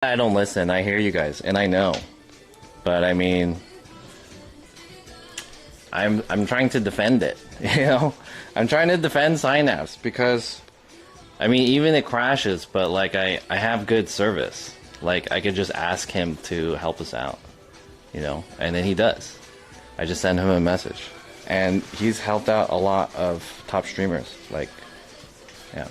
I don't listen. I hear you guys, and I know. But I mean, I'm trying to defend it. You know, I'm trying to defend Synapse because, I mean, even it crashes, but like I have good service. Like I could just ask him to help us out, you know, and then he does. I just send him a message, and he's helped out a lot of top streamers. Like, yeah.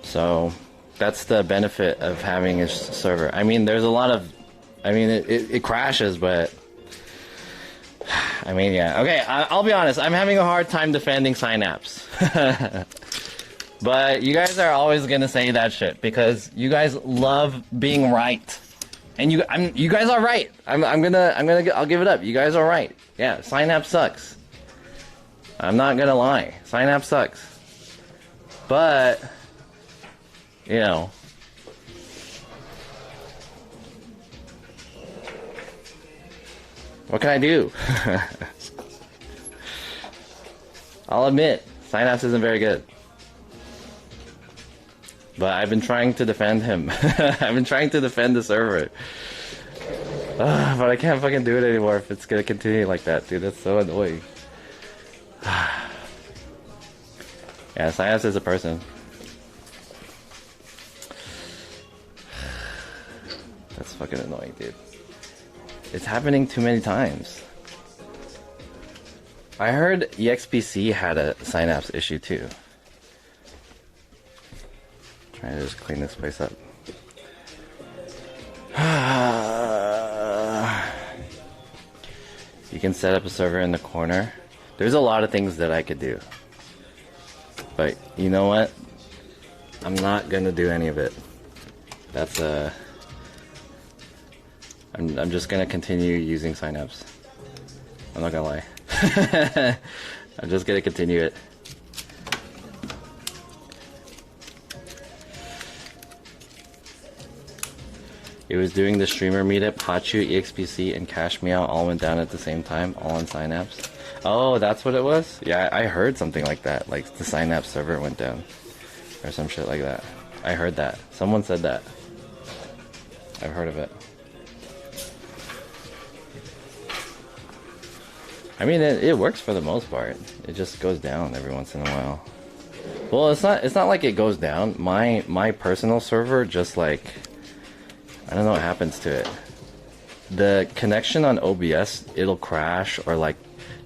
So that's the benefit of having a server. I mean, there's a lot of, I mean, it crashes, but I mean, yeah. Okay, I'll be honest. I'm having a hard time defending Synapse. But you guys are always gonna say that shit because you guys love being right, and you guys are right. I'll give it up. You guys are right. Yeah, Synapse sucks. I'm not gonna lie. Synapse sucks. But you know, what can I do? I'll admit, Synapse isn't very good. But I've been trying to defend him. I've been trying to defend the server. But I can't fucking do it anymore if it's gonna continue like that, dude. That's so annoying. Yeah, Synapse is a person. That's fucking annoying, dude. It's happening too many times. I heard EXPC had a Synapse issue too. Trying to just clean this place up. You can set up a server in the corner. There's a lot of things that I could do. But you know what? I'm not gonna do any of it. That's I'm just gonna continue using Synapse. I'm not gonna lie. I'm just gonna continue it. It was doing the streamer meetup, Hachu, EXPC, and Cash Me Out all went down at the same time, all on Synapse. Oh, that's what it was? Yeah, I heard something like that. Like the Synapse server went down. Or some shit like that. I heard that. Someone said that. I've heard of it. I mean, it works for the most part. It just goes down every once in a while. Well, it's not like it goes down. My personal server just like, I don't know what happens to it. The connection on OBS, it'll crash, or like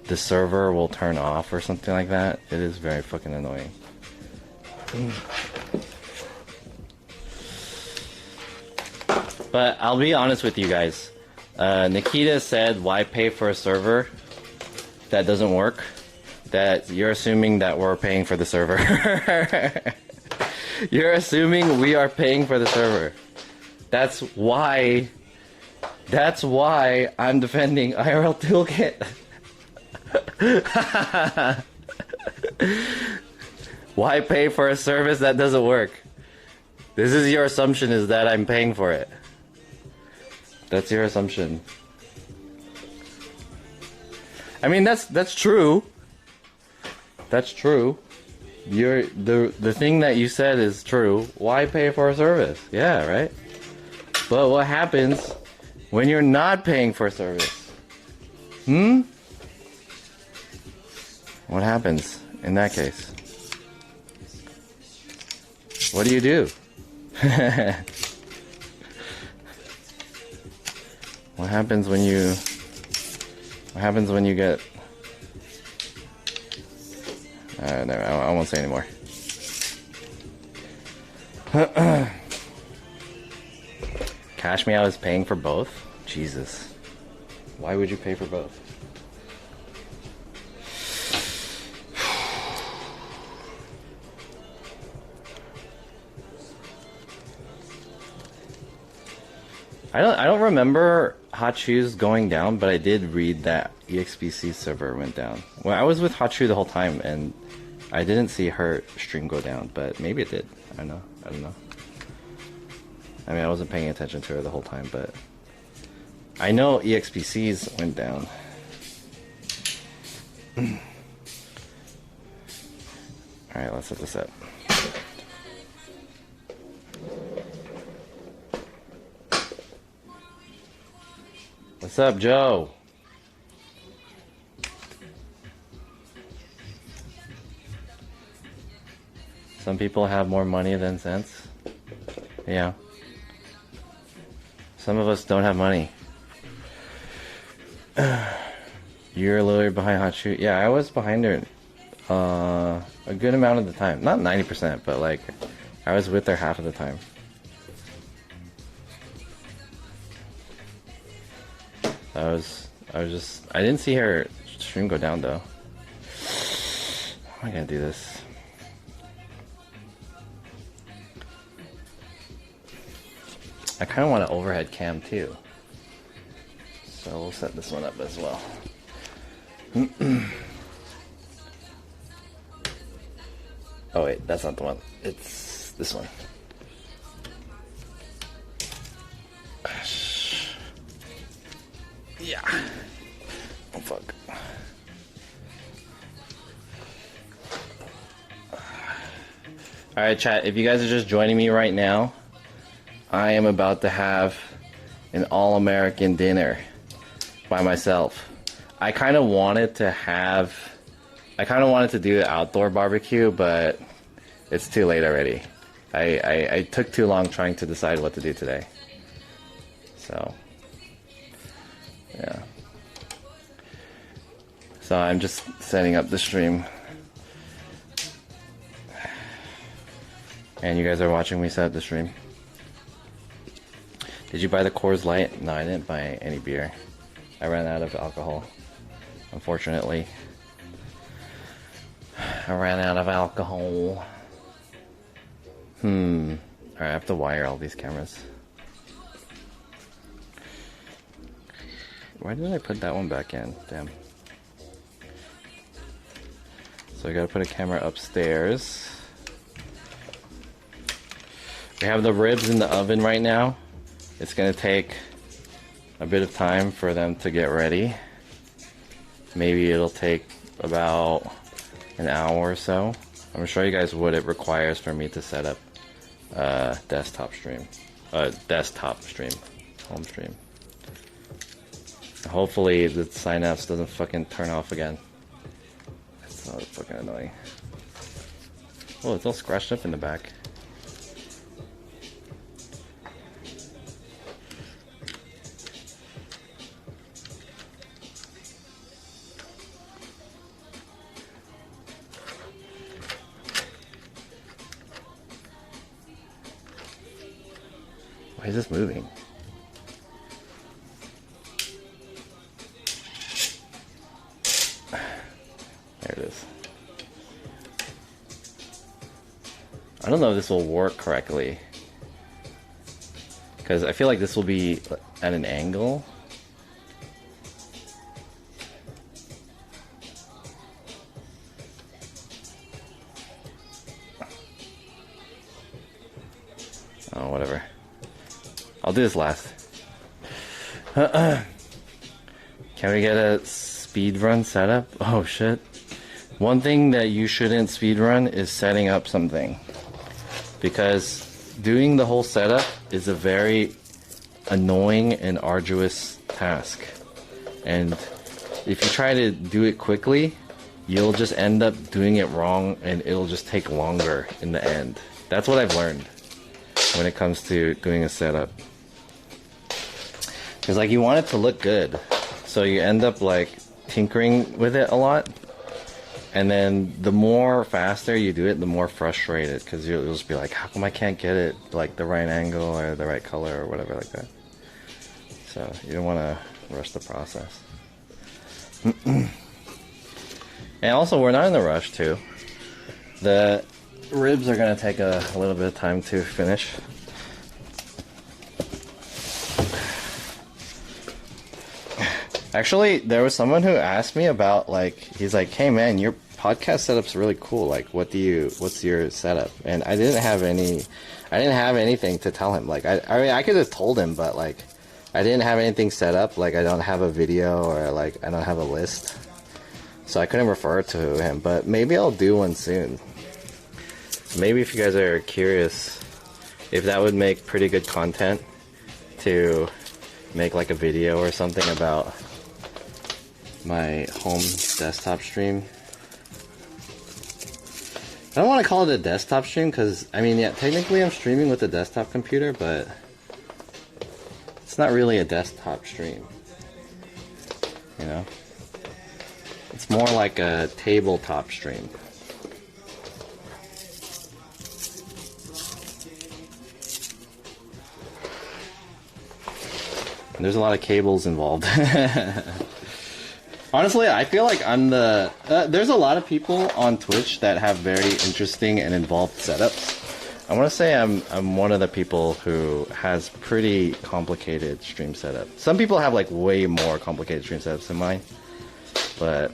the server will turn off or something like that. It is very fucking annoying. But I'll be honest with you guys. Nikita said, why pay for a server that doesn't work? That you're assuming that we're paying for the server. You're assuming we are paying for the server. That's why I'm defending IRL Toolkit. Why pay for a service that doesn't work? This is your assumption, is that I'm paying for it. That's your assumption. I mean, that's true. That's true. The thing that you said is true. Why pay for a service? Yeah, right? But what happens when you're not paying for a service? What happens in that case? What do you do? What happens when you get... no, I won't say anymore. Cash Me Out is paying for both? Jesus. Why would you pay for both? I don't remember Hot Shoes going down, but I did read that EXPC server went down. Well, I was with Hot Shoe the whole time, and I didn't see her stream go down, but maybe it did. I don't know. I mean, I wasn't paying attention to her the whole time, but I know EXPC's went down. Alright, let's set this up. What's up, Joe? Some people have more money than sense. Yeah. Some of us don't have money. You're a little behind Hot Shoot. Yeah, I was behind her a good amount of the time. Not 90%, but like I was with her half of the time. I didn't see her stream go down though. How am I gonna do this? I kind of want an overhead cam too. So we'll set this one up as well. Oh wait, that's not the one. It's this one. Yeah. Oh fuck. Alright chat, if you guys are just joining me right now, I am about to have an all-American dinner by myself. I kind of wanted to do an outdoor barbecue, but it's too late already. I took too long trying to decide what to do today. So, yeah. So I'm just setting up the stream. And you guys are watching me set up the stream. Did you buy the Coors Light? No, I didn't buy any beer. I ran out of alcohol, unfortunately. I ran out of alcohol. Alright, I have to wire all these cameras. Why did I put that one back in? Damn. So I gotta put a camera upstairs. We have the ribs in the oven right now. It's gonna take a bit of time for them to get ready. Maybe it'll take about an hour or so. I'm gonna show you guys what it requires for me to set up a desktop stream. Home stream. Hopefully the Synapse doesn't fucking turn off again. It's so fucking annoying. Oh, it's all scratched up in the back. Why is this moving? There it is. I don't know if this will work correctly, because I feel like this will be at an angle. Oh, whatever. I'll do this last. Can we get a speedrun setup? Oh shit. One thing that you shouldn't speedrun is setting up something. Because doing the whole setup is a very annoying and arduous task. And if you try to do it quickly, you'll just end up doing it wrong and it'll just take longer in the end. That's what I've learned when it comes to doing a setup. Because like you want it to look good, so you end up like tinkering with it a lot, and then the more faster you do it, the more frustrated, because you'll just be like, how come I can't get it like the right angle or the right color or whatever like that. So you don't want to rush the process. And also, we're not in a rush too. The ribs are gonna take a little bit of time to finish. Actually, there was someone who asked me about, like, he's like, hey man, your podcast setup's really cool. Like, what's your setup? And I didn't have anything to tell him. Like, I mean, I could have told him, but like, I didn't have anything set up. Like, I don't have a video, or like, I don't have a list. So I couldn't refer to him, but maybe I'll do one soon. maybe if you guys are curious if that would make pretty good content to make like a video or something about my home desktop stream. I don't want to call it a desktop stream because, I mean, yeah, technically I'm streaming with a desktop computer, but it's not really a desktop stream, you know? It's more like a tabletop stream. And there's a lot of cables involved. Honestly, I feel like I'm the... there's a lot of people on Twitch that have very interesting and involved setups. I want to say I'm one of the people who has pretty complicated stream setup. Some people have like way more complicated stream setups than mine. But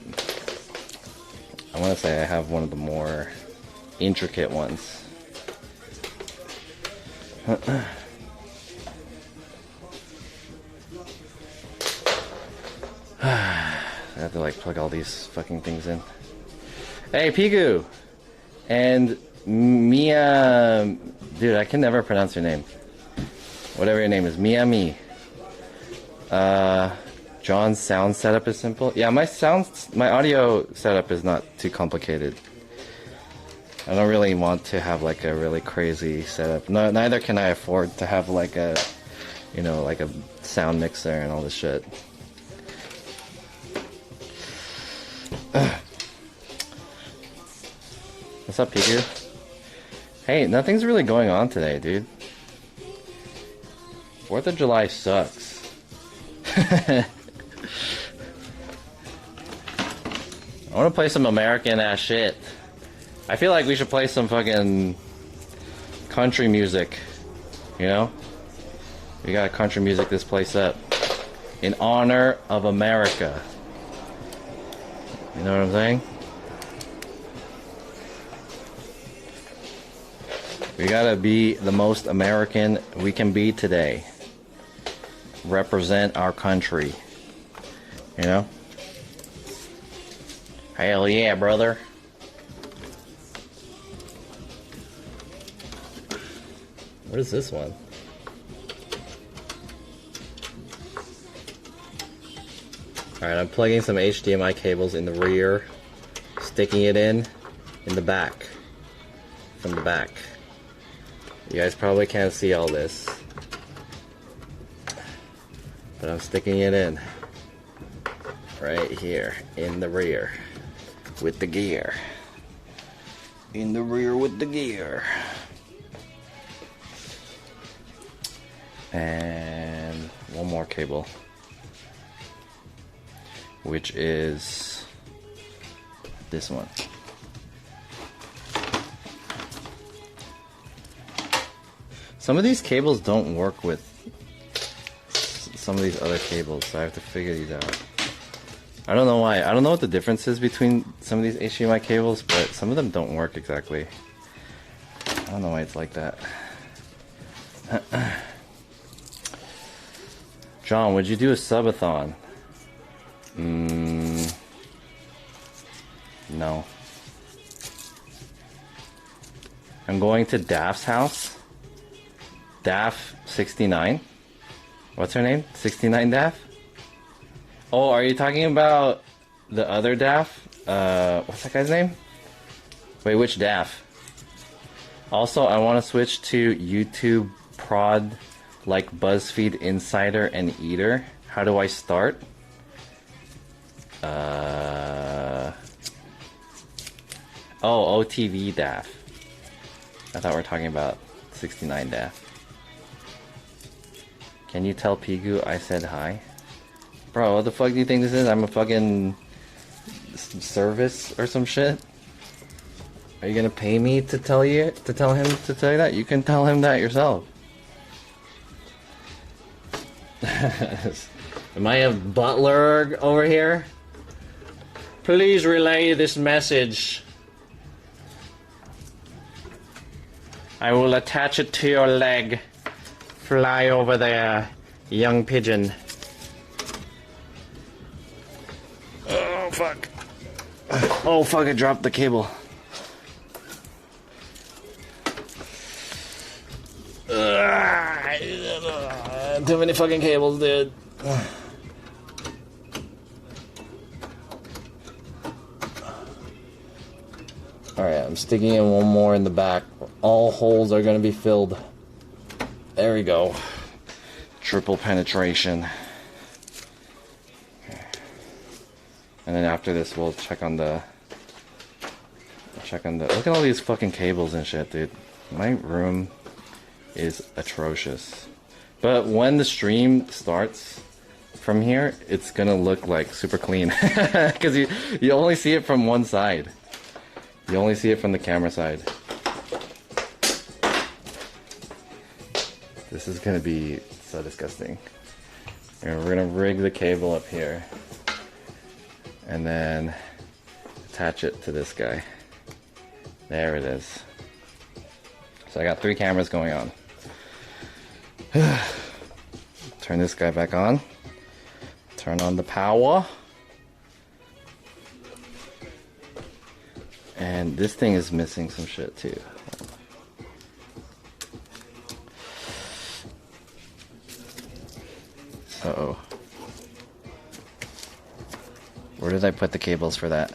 I want to say I have one of the more intricate ones. I have to like plug all these fucking things in. Hey, Pigu! And Mia... Dude, I can never pronounce your name. Whatever your name is. Miami. John's sound setup is simple. Yeah, my audio setup is not too complicated. I don't really want to have like a really crazy setup. No, neither can I afford to have like a, you know, like a sound mixer and all this shit. What's up, Pigu? Hey, nothing's really going on today, dude. 4th of July sucks. I want to play some American ass shit. I feel like we should play some fucking country music. You know? We gotta country music this place up. In honor of America. You know what I'm saying? We gotta be the most American we can be today. Represent our country. You know? Hell yeah, brother. What is this one? Alright, I'm plugging some HDMI cables in the rear, sticking it in the back, from the back. You guys probably can't see all this, but I'm sticking it in right here in the rear with the gear. In the rear with the gear. And one more cable, which is this one. Some of these cables don't work with some of these other cables, so I have to figure these out. I don't know why. I don't know what the difference is between some of these HDMI cables, but some of them don't work exactly. I don't know why it's like that. John, would you do a subathon? No. I'm going to Daph's house. Daph 69. What's her name? 69 Daph? Oh, are you talking about the other Daph? What's that guy's name? Wait, which Daph? Also, I want to switch to YouTube prod like BuzzFeed Insider and Eater. How do I start? Oh, OTV Daph. I thought we were talking about 69 Daph. Can you tell Pigu I said hi? Bro, what the fuck do you think this is? I'm a fucking service or some shit? Are you gonna pay me to tell him to tell you that? You can tell him that yourself. Am I a butler over here? Please relay this message. I will attach it to your leg. Fly over there, young pigeon. Oh, fuck. Oh, fuck, I dropped the cable. Too many fucking cables, dude. Alright, I'm sticking in one more in the back. All holes are going to be filled. There we go. Triple penetration. And then after this, we'll check on the... Look at all these fucking cables and shit, dude. My room is atrocious. But when the stream starts from here, it's gonna look like super clean. Because you only see it from one side. You only see it from the camera side. This is gonna be so disgusting. And we're gonna rig the cable up here. And then attach it to this guy. There it is. So I got 3 cameras going on. Turn this guy back on. Turn on the power. And this thing is missing some shit too. Uh-oh. Where did I put the cables for that?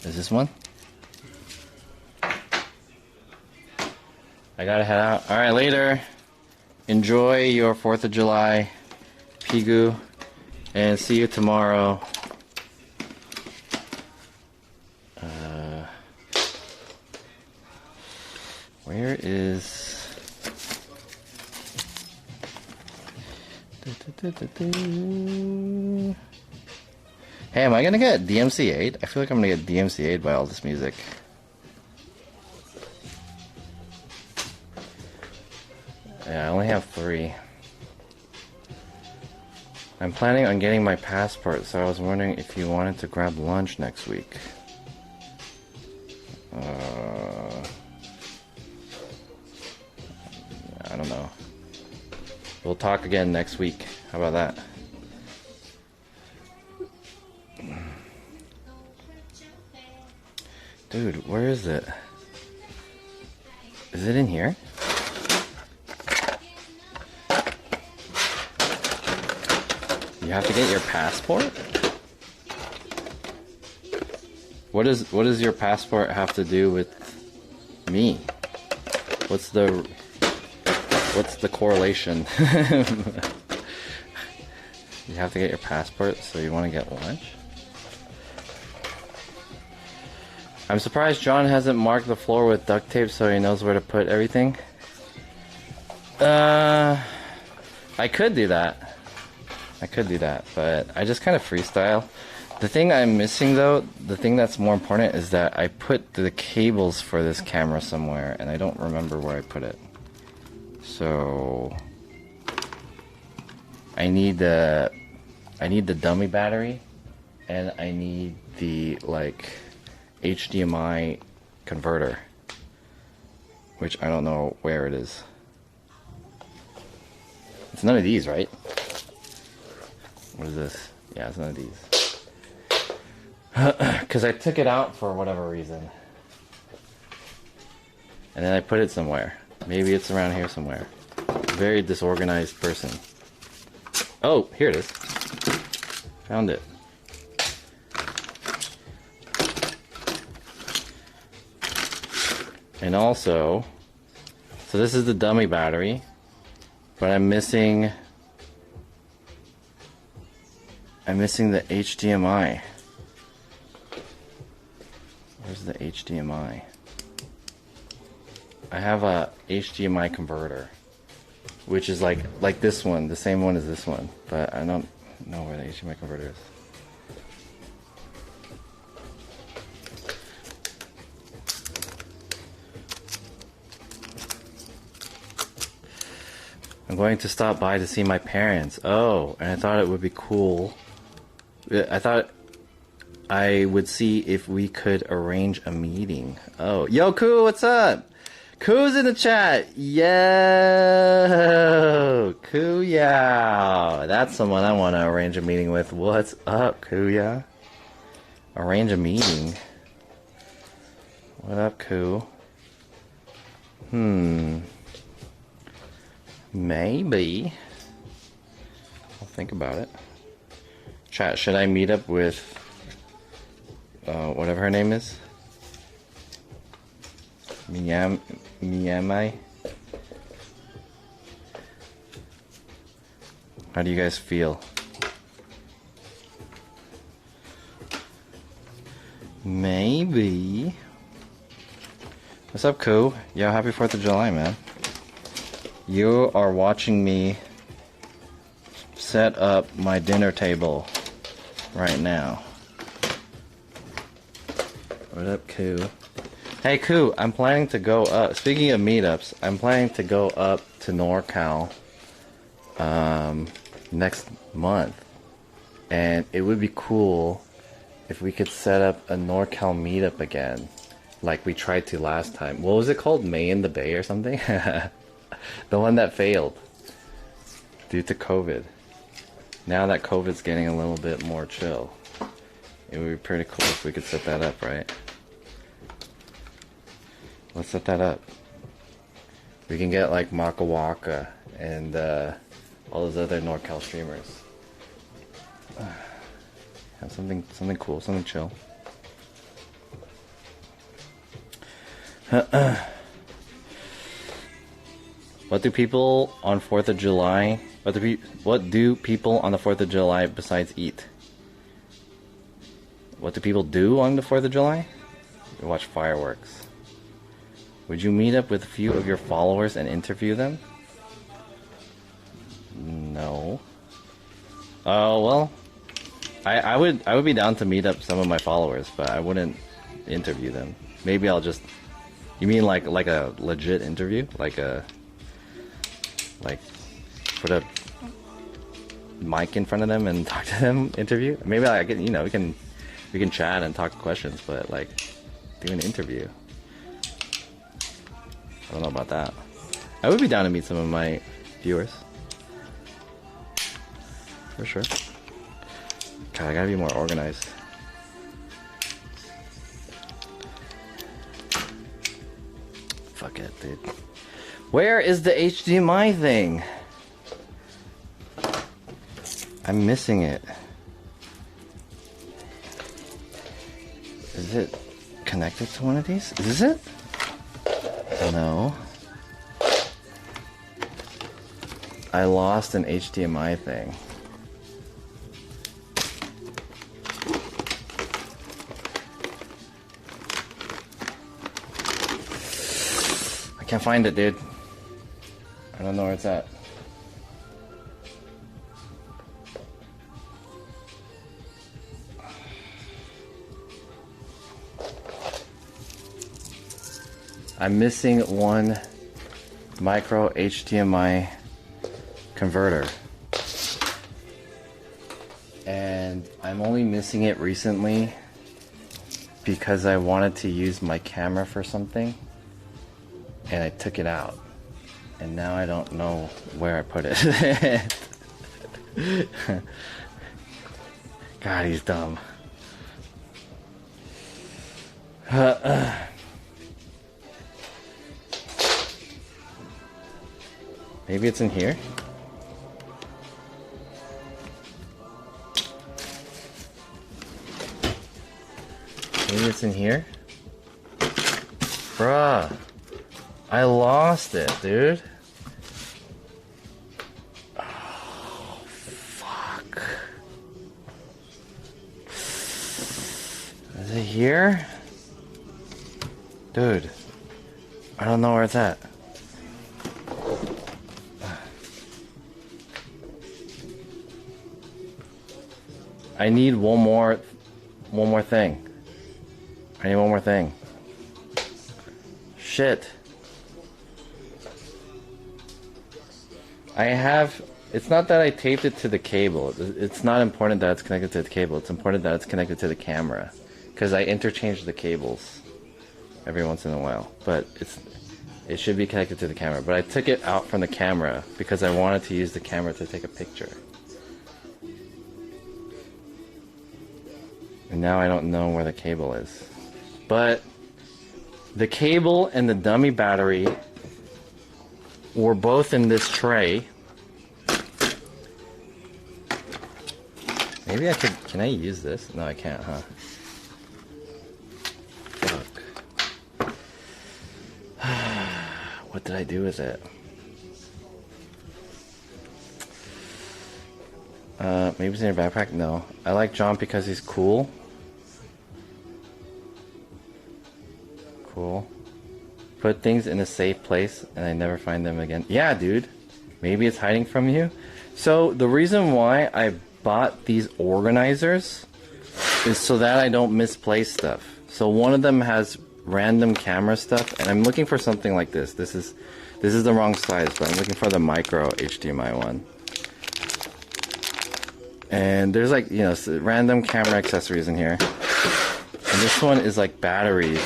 Is this one? I gotta head out. Alright, later. Enjoy your 4th of July, Pigu, and see you tomorrow. Where is... Hey, am I gonna get DMCA'd? I feel like I'm gonna get DMCA'd by all this music. Yeah, I only have 3. I'm planning on getting my passport, so I was wondering if you wanted to grab lunch next week. I don't know. We'll talk again next week. How about that? Dude, where is it? Is it in here? You have to get your passport? What does your passport have to do with me? What's the correlation? You have to get your passport, so you want to get lunch? I'm surprised John hasn't marked the floor with duct tape so he knows where to put everything. I could do that. But I just kind of freestyle. The thing I'm missing though, the thing that's more important is that I put the cables for this camera somewhere and I don't remember where I put it. So I need the dummy battery and I need the like HDMI converter, which I don't know where it is. It's none of these, right? What is this? Yeah, it's none of these. Because I took it out for whatever reason. And then I put it somewhere. Maybe it's around here somewhere. Very disorganized person. Oh, here it is. Found it. And also, so this is the dummy battery, but I'm missing the HDMI. Where's the HDMI? I have a HDMI converter, which is like this one, the same one as this one, but I don't know where the HDMI converter is. I'm going to stop by to see my parents. Oh, and I thought it would be cool. I thought I would see if we could arrange a meeting. Oh, yo, Koo, what's up? Koo's in the chat. Yo, Koo, yeah. That's someone I want to arrange a meeting with. What's up, Koo, yeah? Arrange a meeting. What up, Koo? Maybe. I'll think about it. Chat, should I meet up with whatever her name is? Miyamai? How do you guys feel? Maybe. What's up, Koo? Yo, happy 4th of July, man. You are watching me set up my dinner table right now. What up, Koo? Hey, Koo, I'm planning to go up. Speaking of meetups, I'm planning to go up to NorCal next month. And it would be cool if we could set up a NorCal meetup again, like we tried to last time. What was it called? May in the Bay or something? The one that failed due to COVID. Now that COVID's getting a little bit more chill, it would be pretty cool if we could set that up, right? Let's set that up. We can get like Maka Waka and all those other NorCal streamers. Have something cool, something chill. What do people on 4th of July? What do people on the 4th of July besides eat? What do people do on the 4th of July? We watch fireworks. Would you meet up with a few of your followers and interview them? No. Oh well. I would be down to meet up some of my followers, but I wouldn't interview them. Maybe I'll just. You mean like a legit interview, like put a mic in front of them and talk to them, interview? Maybe I get, we can chat and talk questions, but like do an interview. I don't know about that. I would be down to meet some of my viewers. For sure. God, I gotta be more organized. Fuck it, dude. Where is the HDMI thing? I'm missing it. Is it connected to one of these? Is it? No. I lost an HDMI thing. I can't find it, dude. I don't know where it's at. I'm missing one micro HDMI converter. And I'm only missing it recently because I wanted to use my camera for something and I took it out. And now I don't know where I put it. God, he's dumb. Maybe it's in here? Maybe it's in here? Bruh. I lost it, dude. Oh, fuck. Is it here? Dude. I don't know where it's at. I need one more thing. I need one more thing. Shit. It's not that I taped it to the cable. It's not important that it's connected to the cable. It's important that it's connected to the camera. Because I interchange the cables every once in a while. But it should be connected to the camera. But I took it out from the camera because I wanted to use the camera to take a picture. And now I don't know where the cable is. But the cable and the dummy battery were both in this tray. Maybe I could, can I use this? No, I can't, huh? Fuck. What did I do with it? Maybe it's in your backpack? No. I like John because he's cool. Cool. Put things in a safe place and I never find them again. Yeah, dude. Maybe it's hiding from you. So the reason why I bought these organizers is so that I don't misplace stuff. So one of them has random camera stuff and I'm looking for something like this. This is the wrong size, but I'm looking for the micro HDMI one. And there's like, you know, random camera accessories in here. And this one is like batteries.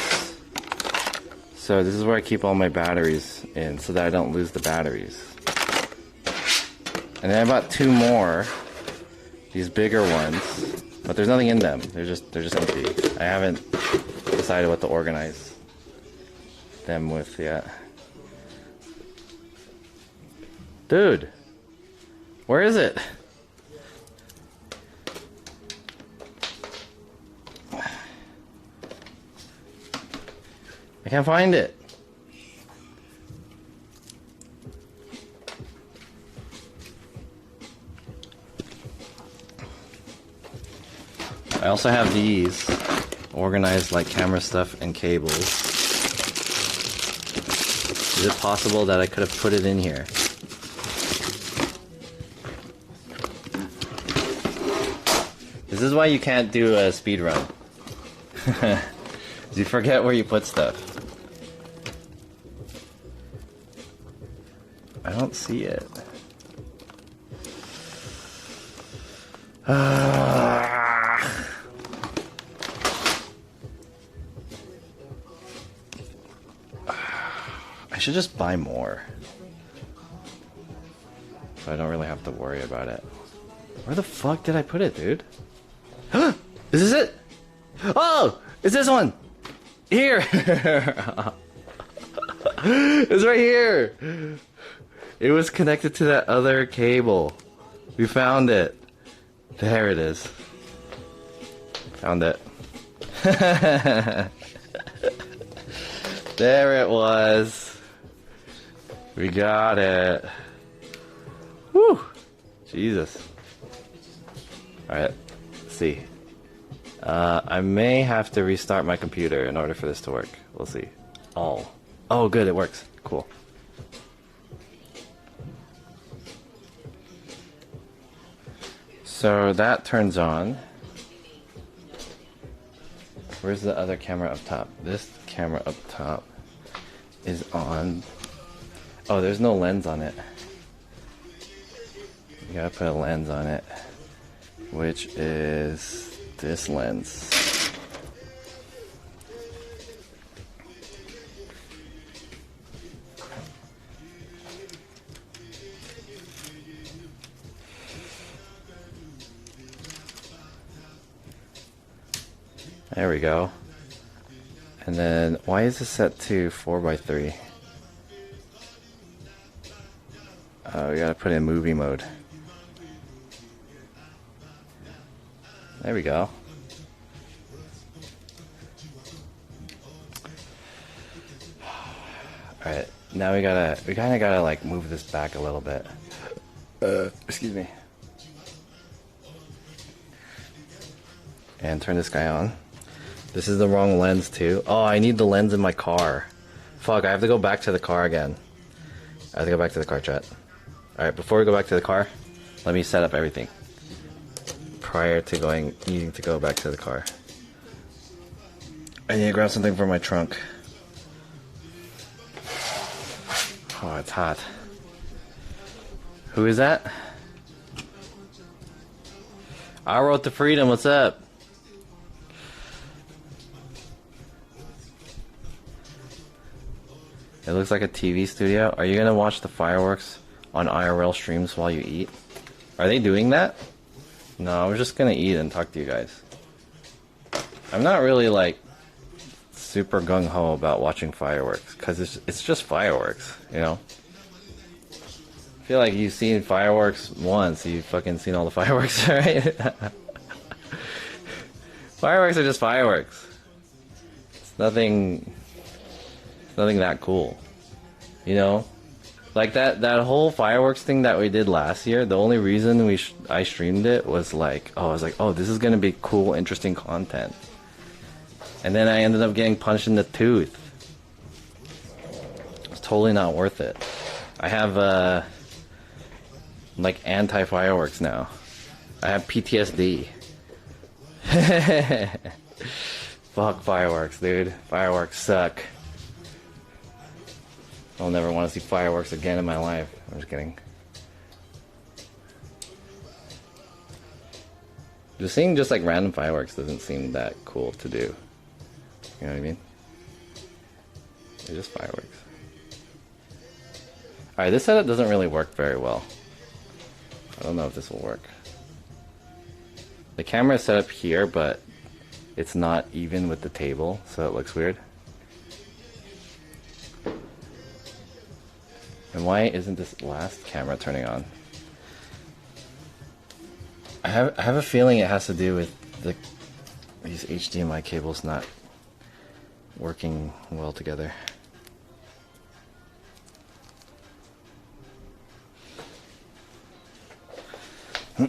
So this is where I keep all my batteries in so that I don't lose the batteries. And then I bought two more, these bigger ones, but there's nothing in them. They're just empty. I haven't decided what to organize them with yet. Dude, where is it? I can't find it. I also have these organized like camera stuff and cables. Is it possible that I could have put it in here? This is why you can't do a speed run. You forget where you put stuff. I don't see it. I should just buy more, so I don't really have to worry about it. Where the fuck did I put it, dude? Is this it? Oh! It's this one! Here! It's right here! It was connected to that other cable. We found it. There it is. Found it. There it was. We got it. Woo! Jesus. Alright, let's see. I may have to restart my computer in order for this to work. We'll see. Oh, good, it works. Cool. So that turns on. Where's the other camera up top? This camera up top is on. Oh, there's no lens on it. You gotta put a lens on it, which is this lens. There we go. And then, why is this set to 4x3? Oh, we gotta put in movie mode. There we go. Alright, now we kinda gotta like move this back a little bit. Excuse me. And turn this guy on. This is the wrong lens too. Oh, I need the lens in my car. Fuck, I have to go back to the car again. I have to go back to the car, chat. Alright, before we go back to the car, let me set up everything prior to needing to go back to the car. I need to grab something from my trunk. Oh, it's hot. Who is that? I Road to Freedom, what's up? It looks like a TV studio. Are you gonna watch the fireworks on IRL streams while you eat? Are they doing that? No, we're just gonna eat and talk to you guys. I'm not really like super gung-ho about watching fireworks because it's just fireworks, you know? feel like you've seen fireworks once. You've fucking seen all the fireworks, right? Fireworks are just fireworks. It's nothing that cool. You know? Like that whole fireworks thing that we did last year, the only reason I streamed it was like, I was like, oh, this is gonna be cool, interesting content. And then I ended up getting punched in the tooth. It's totally not worth it. I have like anti-fireworks now. I have PTSD. Fuck fireworks, dude. Fireworks suck. I'll never want to see fireworks again in my life. I'm just kidding. Just seeing just like random fireworks doesn't seem that cool to do. You know what I mean? They're just fireworks. Alright, this setup doesn't really work very well. I don't know if this will work. The camera is set up here, but it's not even with the table, so it looks weird. And why isn't this last camera turning on? I have a feeling it has to do with these HDMI cables not working well together. Let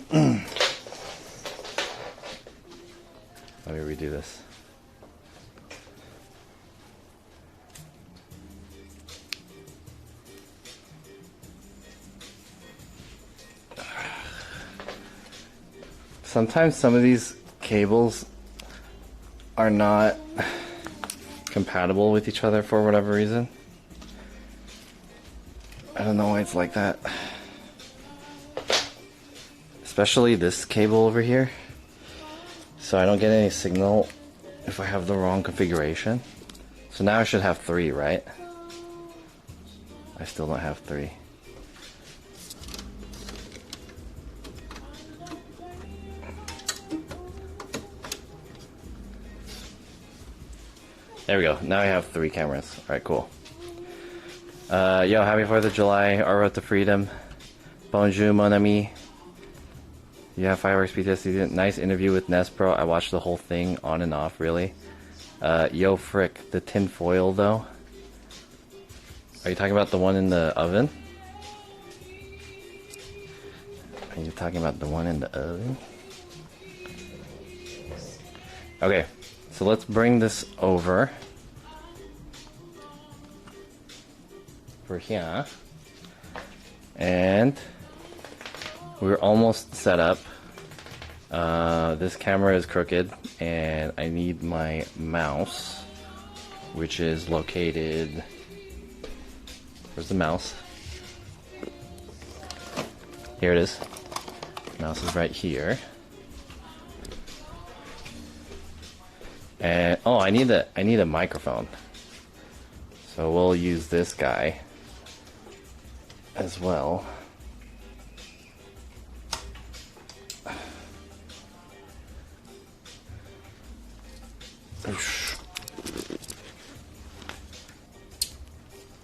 me redo this. Sometimes some of these cables are not compatible with each other for whatever reason. I don't know why it's like that. Especially this cable over here. So I don't get any signal if I have the wrong configuration. So now I should have 3, right? I still don't have 3. There we go. Now I have 3 cameras. Alright, cool. Yo, happy 4th of July. Our road to freedom. Bonjour, mon ami. You have fireworks PTSD. Nice interview with Nespro. I watched the whole thing on and off, really. Yo, frick. The tin foil, though. Are you talking about the one in the oven? Are you talking about the one in the oven? Okay. So let's bring this over for here, and we're almost set up. This camera is crooked, and I need my mouse, which is located. Where's the mouse? Here it is. Mouse is right here. And oh, I need a microphone. So we'll use this guy as well.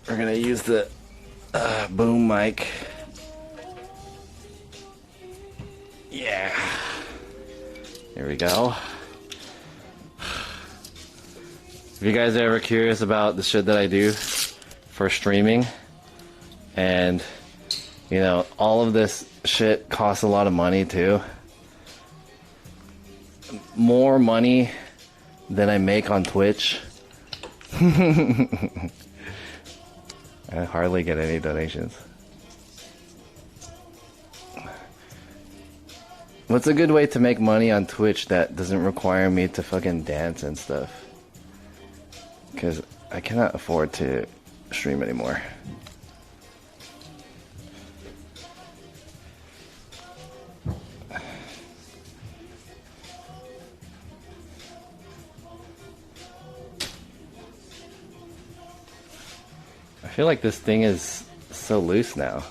We're gonna use the boom mic. Yeah. Here we go. If you guys are ever curious about the shit that I do for streaming, and you know, all of this shit costs a lot of money too. More money than I make on Twitch. I hardly get any donations. What's a good way to make money on Twitch that doesn't require me to fucking dance and stuff? Because I cannot afford to stream anymore. I feel like this thing is so loose now.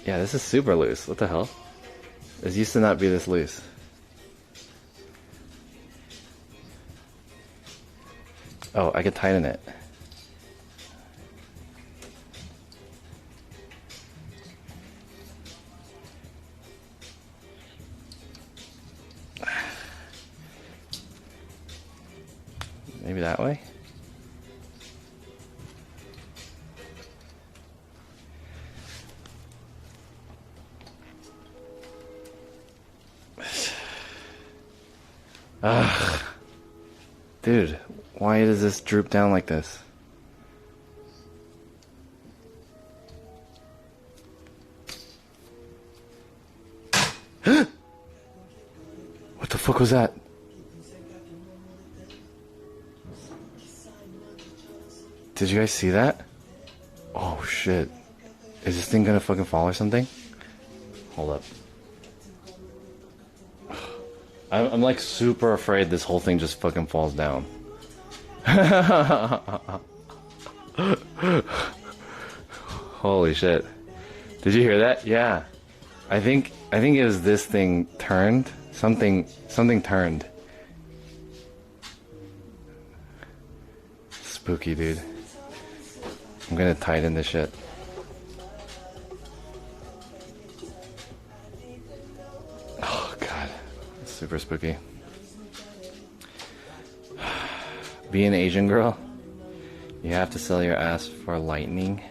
Yeah, this is super loose. What the hell? This used to not be this loose. Oh, I could tighten it. Maybe that way? Ugh. Dude, why does this droop down like this? What the fuck was that? Did you guys see that? Oh shit. Is this thing gonna fucking fall or something? Hold up. I'm like super afraid this whole thing just fucking falls down. Holy shit. Did you hear that? Yeah. I think it was this thing turned. Something turned. Spooky, dude. I'm gonna tighten this shit. Oh god. Super spooky. Be an Asian girl. You have to sell your ass for lightning.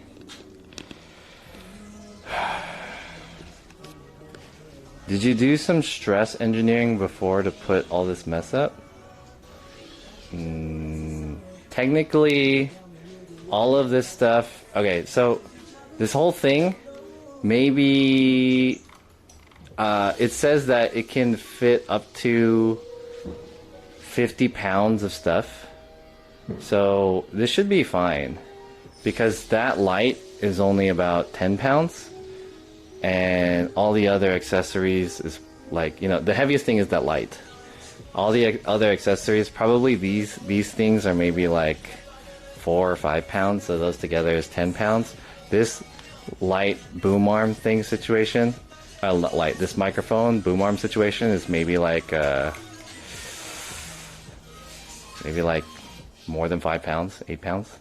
Did you do some stress engineering before to put all this mess up? Technically, all of this stuff... Okay, so this whole thing, maybe... it says that it can fit up to 50 pounds of stuff. So this should be fine. Because that light is only about 10 pounds. And all the other accessories is like, you know, the heaviest thing is that light. All the other accessories, probably these things are maybe like 4 or 5 pounds. So those together is 10 pounds. This light boom arm thing situation, this microphone boom arm situation is maybe like more than 5 pounds, 8 pounds.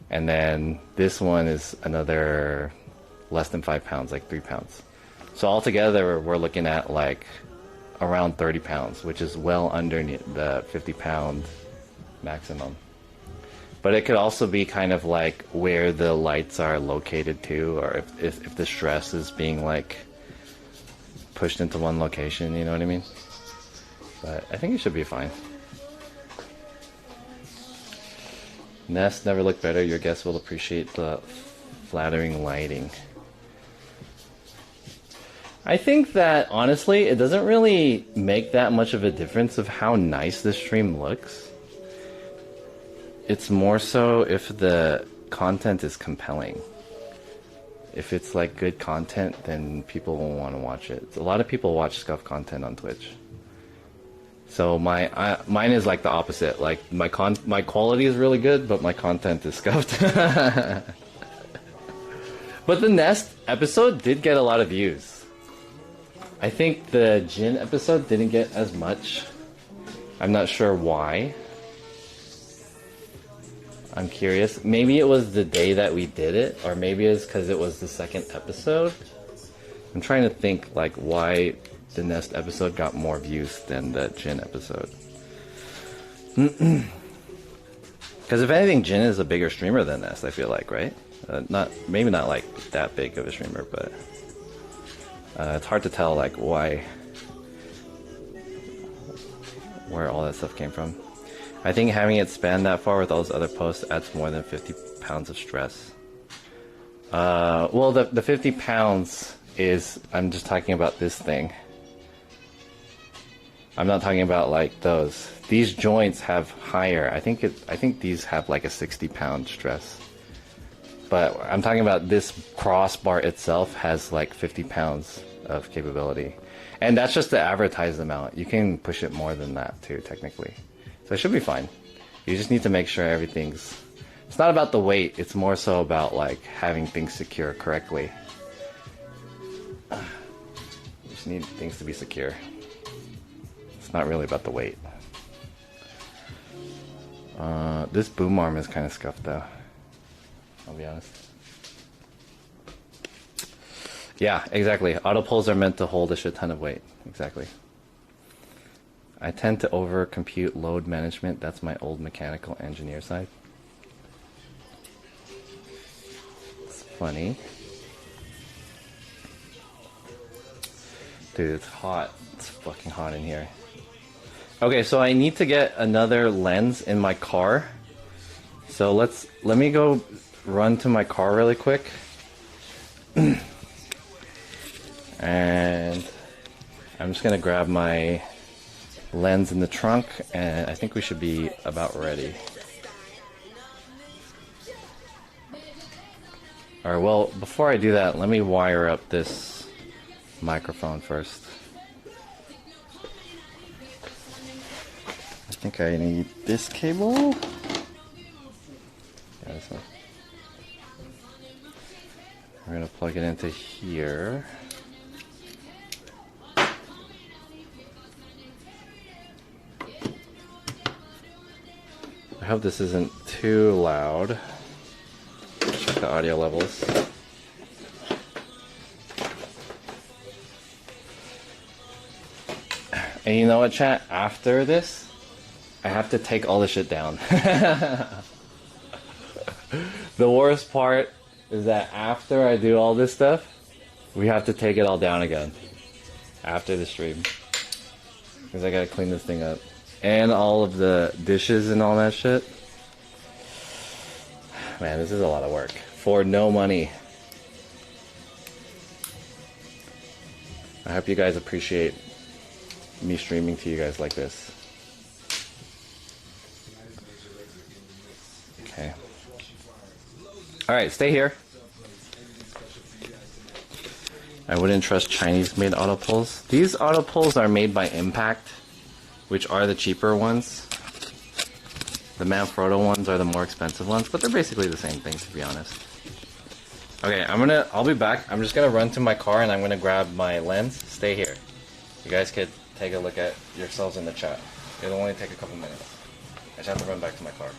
And then this one is another less than 5 pounds, like 3 pounds. So altogether, we're looking at like around 30 pounds, which is well under the 50-pound maximum. But it could also be kind of like where the lights are located too, or if the stress is being like pushed into one location, you know what I mean? But I think it should be fine. Nest never looked better. Your guests will appreciate the flattering lighting. I think that, honestly, it doesn't really make that much of a difference of how nice this stream looks. It's more so if the content is compelling. If it's like good content, then people will want to watch it. A lot of people watch scuff content on Twitch. So mine is like the opposite. Like my quality is really good, but my content is scuffed. But the Nest episode did get a lot of views. I think the Jin episode didn't get as much. I'm not sure why. I'm curious. Maybe it was the day that we did it, or maybe it's because it was the second episode. I'm trying to think like why the Nest episode got more views than the Jin episode. Because if anything, Jin is a bigger streamer than Nest, I feel like, right? Maybe not like that big of a streamer, but it's hard to tell like where all that stuff came from. I think having it span that far with all those other posts adds more than 50 pounds of stress. Well, the 50 pounds is, I'm just talking about this thing. I'm not talking about like those. These joints have higher. I think these have like a 60-pound stress. But I'm talking about this crossbar itself has like 50 pounds of capability. And that's just the advertised amount. You can push it more than that too, technically. So it should be fine. You just need to make sure everything's... It's not about the weight, it's more so about like having things secure correctly. You just need things to be secure. It's not really about the weight. This boom arm is kind of scuffed though. I'll be honest. Yeah, exactly. Auto pulls are meant to hold a shit ton of weight. Exactly. I tend to over compute load management. That's my old mechanical engineer side. It's funny. Dude, it's hot. It's fucking hot in here. Okay, so I need to get another lens in my car. So let me go run to my car really quick. And I'm just gonna grab my lens in the trunk, and I think we should be about ready. Alright, well, before I do that, let me wire up this microphone first. I think I need this cable. Yeah, this one. We're gonna plug it into here. I hope this isn't too loud. Check the audio levels. And you know what, chat? After this, I have to take all this shit down. The worst part is that after I do all this stuff, we have to take it all down again. After the stream. Because I gotta clean this thing up. And all of the dishes and all that shit. Man, this is a lot of work. For no money. I hope you guys appreciate me streaming to you guys like this. Okay. Alright, stay here. I wouldn't trust Chinese made auto pulls. These auto pulls are made by Impact, which are the cheaper ones. The Manfrotto ones are the more expensive ones, but they're basically the same thing, to be honest. Okay, I'll be back. I'm just gonna run to my car and I'm gonna grab my lens. Stay here. You guys could take a look at yourselves in the chat. It'll only take a couple minutes. I just have to run back to my car.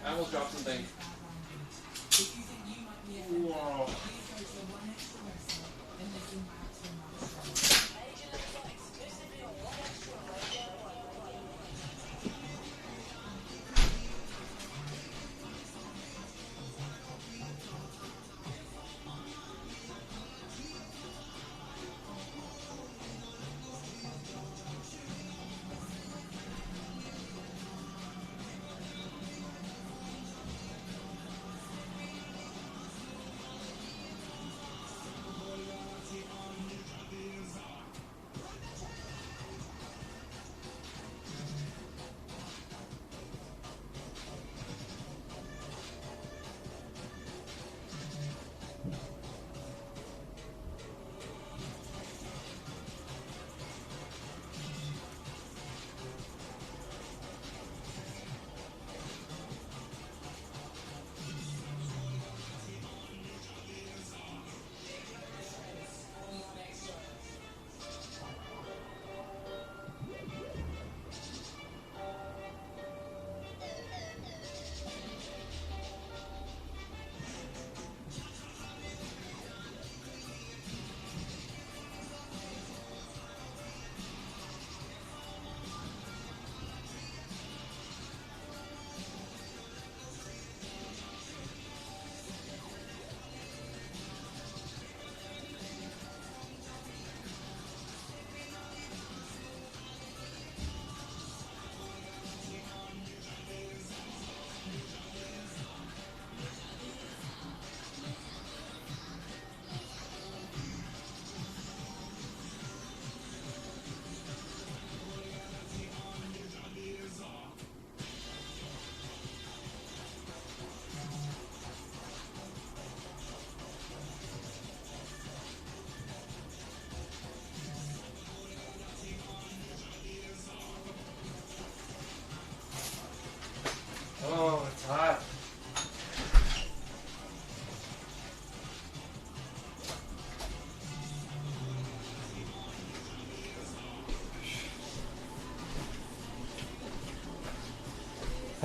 I almost dropped something. Whoa.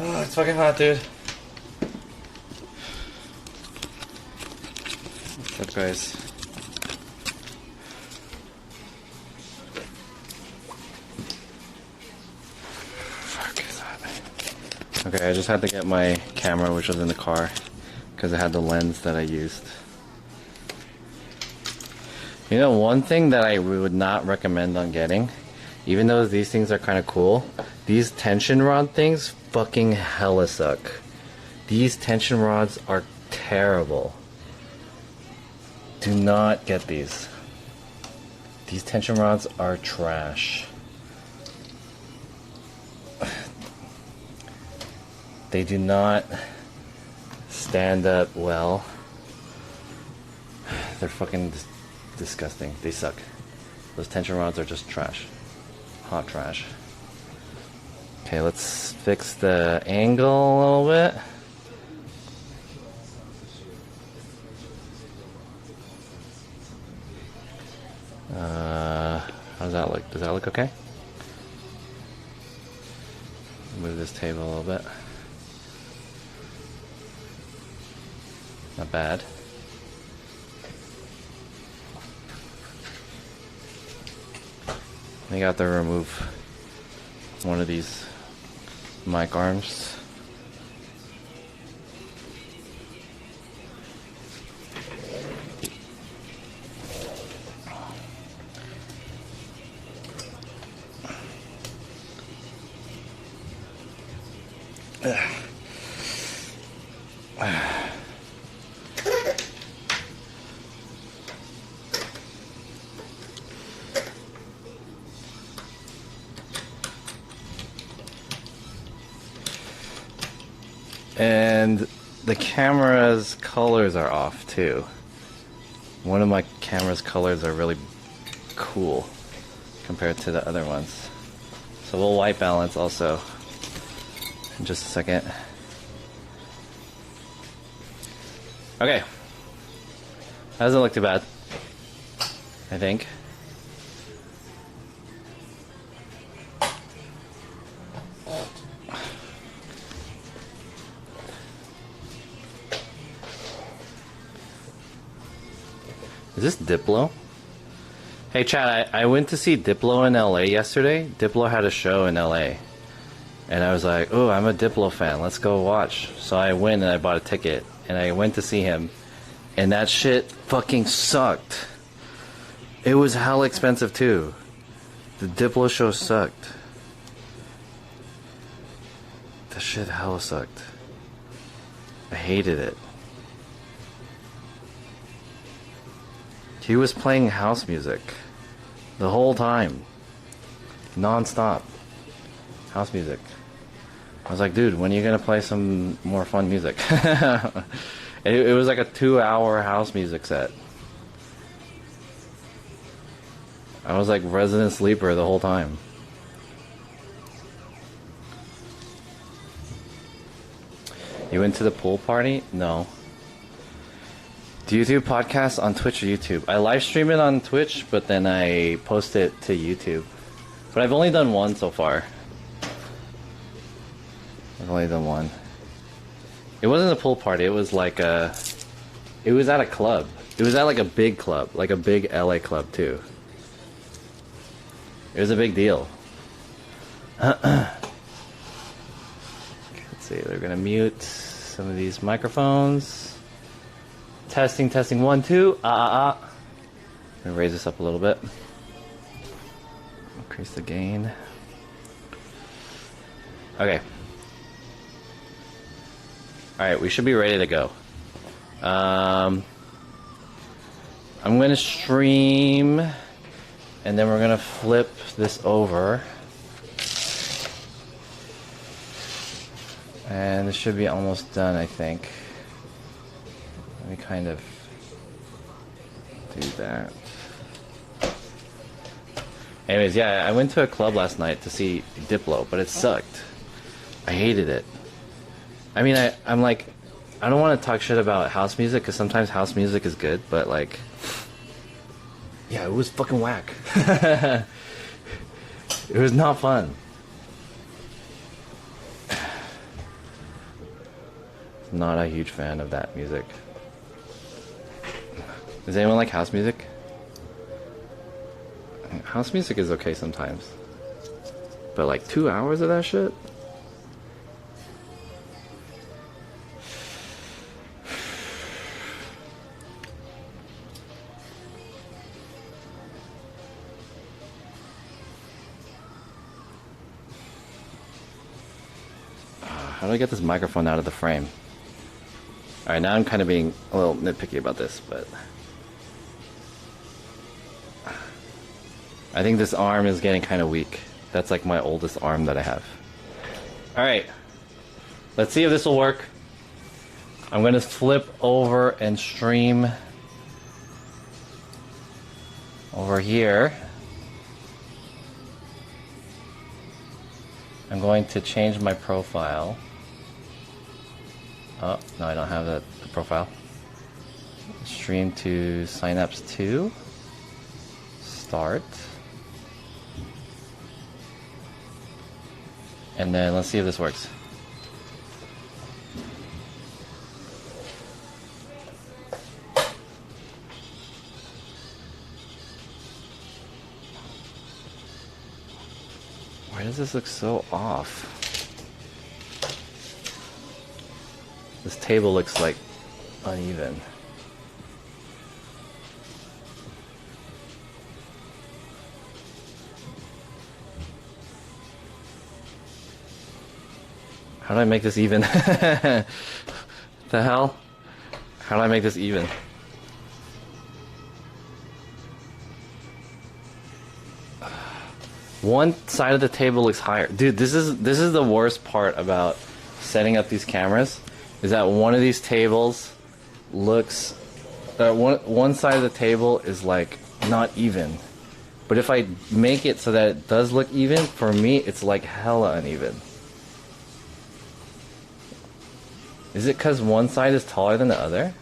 Oh, it's fucking hot, dude. What's up, guys? Fuck is that? Okay, I just had to get my camera, which was in the car, because it had the lens that I used. You know, one thing that I would not recommend on getting, even though these things are kind of cool, these tension rod things fucking hella suck. These tension rods are terrible. Do not get these. These tension rods are trash. They do not stand up well. They're fucking disgusting. They suck. Those tension rods are just trash. Hot trash. Okay, let's fix the angle a little bit. How does that look? Does that look okay? Move this table a little bit. Not bad. I got to remove one of these mic arms. And the camera's colors are off too. One of my camera's colors are really cool compared to the other ones. So we'll white balance also in just a second. Okay. That doesn't look too bad, I think. Is this Diplo? Hey Chad, I went to see Diplo in LA yesterday. Diplo had a show in LA. And I was like, oh, I'm a Diplo fan. Let's go watch. So I went and I bought a ticket. And I went to see him. And that shit fucking sucked. It was hella expensive too. The Diplo show sucked. That shit hella sucked. I hated it. He was playing house music the whole time, non-stop. House music. I was like, dude, when are you gonna play some more fun music? It was like a 2-hour house music set. I was like resident sleeper the whole time. You went to the pool party? No. Do you do podcasts on Twitch or YouTube? I live stream it on Twitch, but then I post it to YouTube. But I've only done one so far. I've only done one. It wasn't a pool party. It was like a... It was at a club. It was at like a big club. Like a big LA club too. It was a big deal. Let's see. They're gonna mute some of these microphones. Testing, testing, 1, 2. Let me raise this up a little bit. Increase the gain. Okay. Alright, we should be ready to go. I'm gonna stream, and then we're gonna flip this over. And this should be almost done, I think. Let me kind of do that. Anyways, yeah, I went to a club last night to see Diplo, but it sucked. I hated it. I mean, I'm like, I don't want to talk shit about house music, because sometimes house music is good, but like, yeah, it was fucking whack. It was not fun. Not a huge fan of that music. Does anyone like house music? House music is okay sometimes. But like 2 hours of that shit? How do I get this microphone out of the frame? Alright, now I'm kind of being a little nitpicky about this, but I think this arm is getting kind of weak. That's like my oldest arm that I have. Alright, let's see if this will work. I'm going to flip over and stream over here. I'm going to change my profile. Oh, no, I don't have the profile. Stream to Synapse 2. Start. And then let's see if this works. Why does this look so off? This table looks like uneven. How do I make this even? The hell? How do I make this even? One side of the table looks higher. Dude, this is the worst part about setting up these cameras, is that one of these tables looks one side of the table is like not even. But if I make it so that it does look even, for me it's like hella uneven. Is it because one side is taller than the other?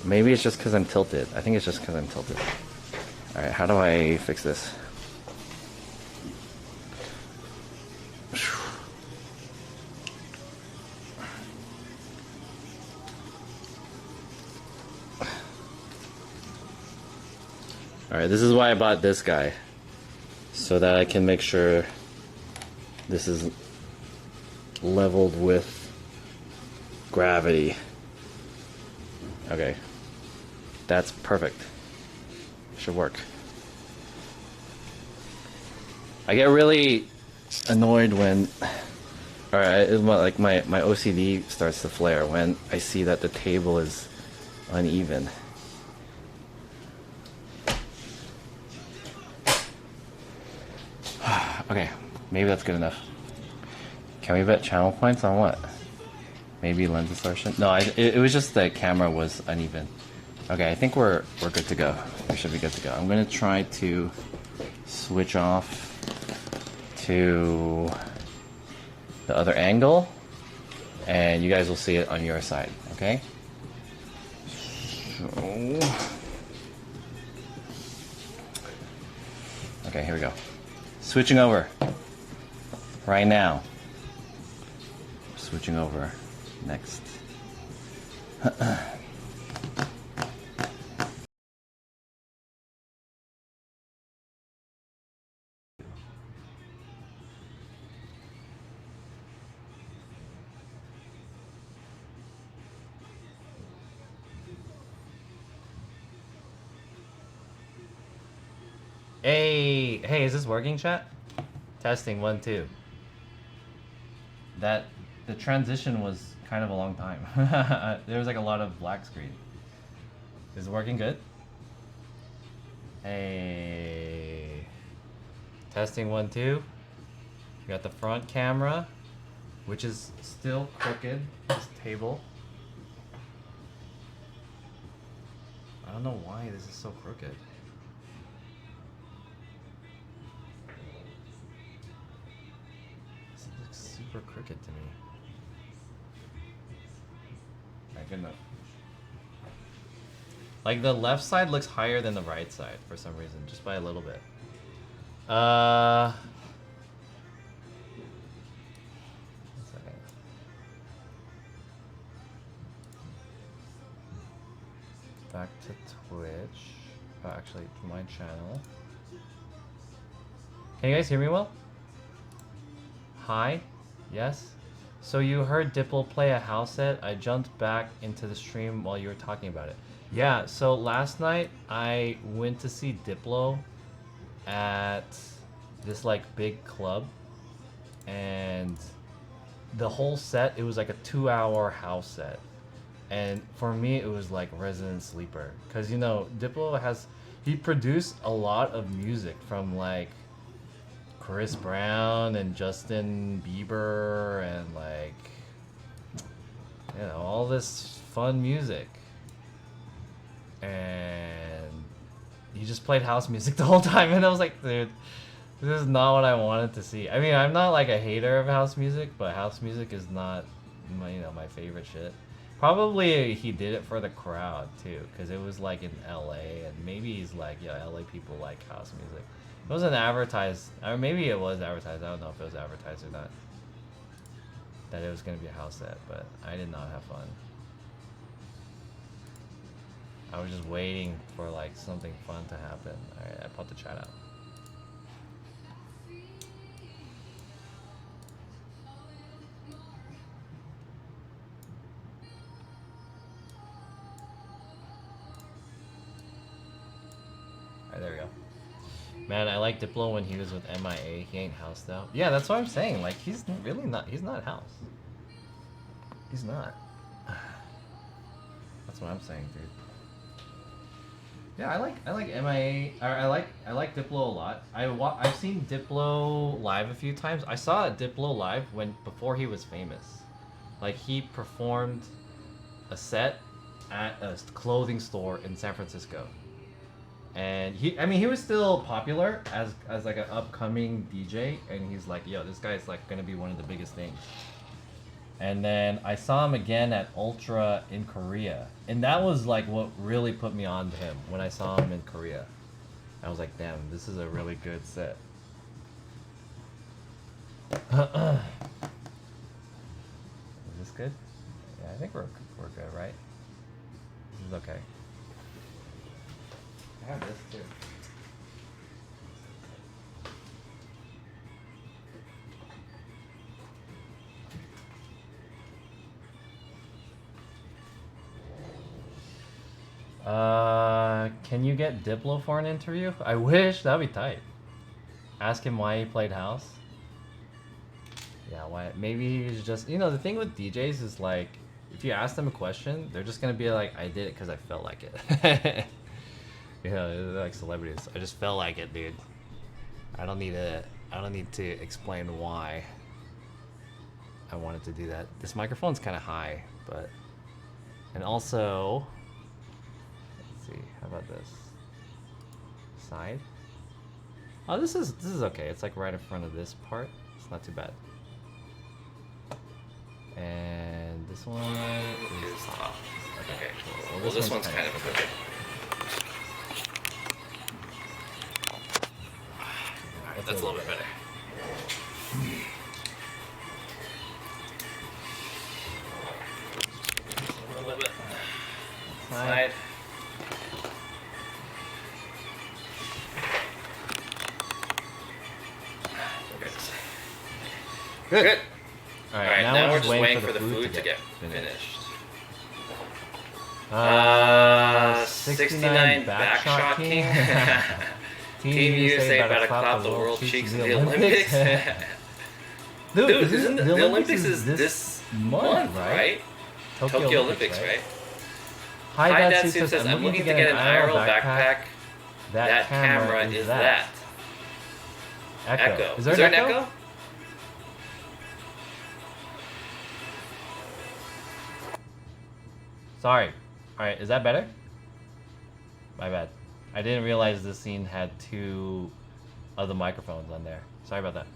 Maybe it's just because I'm tilted. I think it's just because I'm tilted. Alright, how do I fix this? Alright, this is why I bought this guy. So that I can make sure this is leveled with gravity. Okay. That's perfect. Should work. I get really annoyed when, like my OCD starts to flare when I see that the table is uneven. Okay, maybe that's good enough. Can we bet channel points on what? Maybe lens distortion? No, it was just the camera was uneven. Okay, I think we're good to go. We should be good to go. I'm gonna try to switch off to the other angle, and you guys will see it on your side, okay? So, okay, here we go. Switching over right now. Switching over next. Hey, is this working, chat? Testing 1 2. The transition was kind of a long time. There was like a lot of black screen. Is it working good? Hey. Testing 1 2. We got the front camera, which is still crooked. This table. I don't know why this is so crooked. This looks super crooked to me. Alright, good enough. Like the left side looks higher than the right side for some reason, just by a little bit. One second. back to Twitch. Actually, my channel. Can you guys hear me well? Hi? Yes? So you heard Diplo play a house set? I jumped back into the stream while you were talking about it. Yeah, so last night I went to see Diplo at this like big club, and the whole set, it was like a 2-hour house set. And for me, it was like Resident Sleeper. Because, you know, Diplo he produced a lot of music from like Chris Brown and Justin Bieber and like, you know, all this fun music. And he just played house music the whole time. And I was like, dude, this is not what I wanted to see. I mean, I'm not like a hater of house music, but house music is not my favorite shit. Probably he did it for the crowd too, because it was like in LA, and maybe he's like, yeah, LA people like house music. It wasn't advertised, or maybe it was advertised. I don't know if it was advertised or not, that it was going to be a house set, but I did not have fun. I was just waiting for like something fun to happen. Alright, I popped the chat out. There we go. Man, I like Diplo when he was with MIA. He ain't house though. Yeah, that's what I'm saying. Like, he's not house. He's not. That's what I'm saying, dude. Yeah, I like MIA. I like Diplo a lot. I've seen Diplo live a few times. I saw Diplo live before he was famous. Like, he performed a set at a clothing store in San Francisco. And he was still popular as like an upcoming DJ, and he's like, yo, this guy's like gonna be one of the biggest things. And then I saw him again at Ultra in Korea, and that was like what really put me on to him when I saw him in Korea. I was like, damn, this is a really good set. Is this good? Yeah, I think we're good, right? This is okay. I have this too. Can you get Diplo for an interview? I wish, that'd be tight. Ask him why he played house. Yeah, why? Maybe he's just, the thing with DJs is like, if you ask them a question, they're just gonna be like, I did it because I felt like it. They're like celebrities. I just felt like it, dude. I don't need to explain why I wanted to do that. This microphone's kind of high, but, and also, let's see, how about this side? Oh, this is okay. It's like right in front of this part. It's not too bad. And this one is top. Okay, cool. Well, this one's kind of crooked. That's a little bit better. A little bit. Side. Good. Alright, now we're just waiting for the food to get finished. 69 Backshot King. Team USA about to clap the world cheeks in the Olympics. Dude, isn't the Olympics is this month, right? Tokyo Olympics, right? Hi, Dad Sue says, I'm looking to get an IRL backpack. That camera is that. Echo. Is there an echo? Sorry. Alright, is that better? My bad. I didn't realize this scene had 2 other microphones on there. Sorry about that.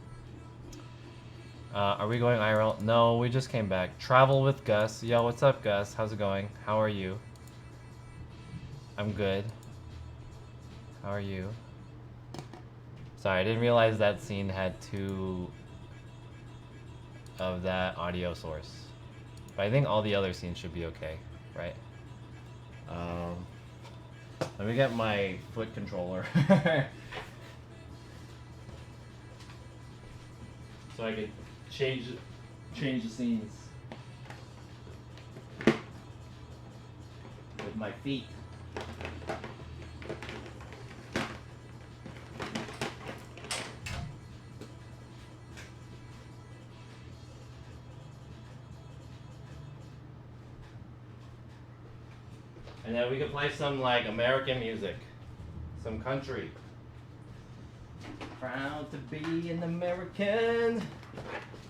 Are we going IRL? No, we just came back. Travel with Gus. Yo, what's up, Gus? How's it going? How are you? I'm good. How are you? Sorry, I didn't realize that scene had 2 of that audio source. But I think all the other scenes should be okay, right? Let me get my foot controller. So I can change the scenes with my feet. And then we can play some like American music, some country. Proud to be an American.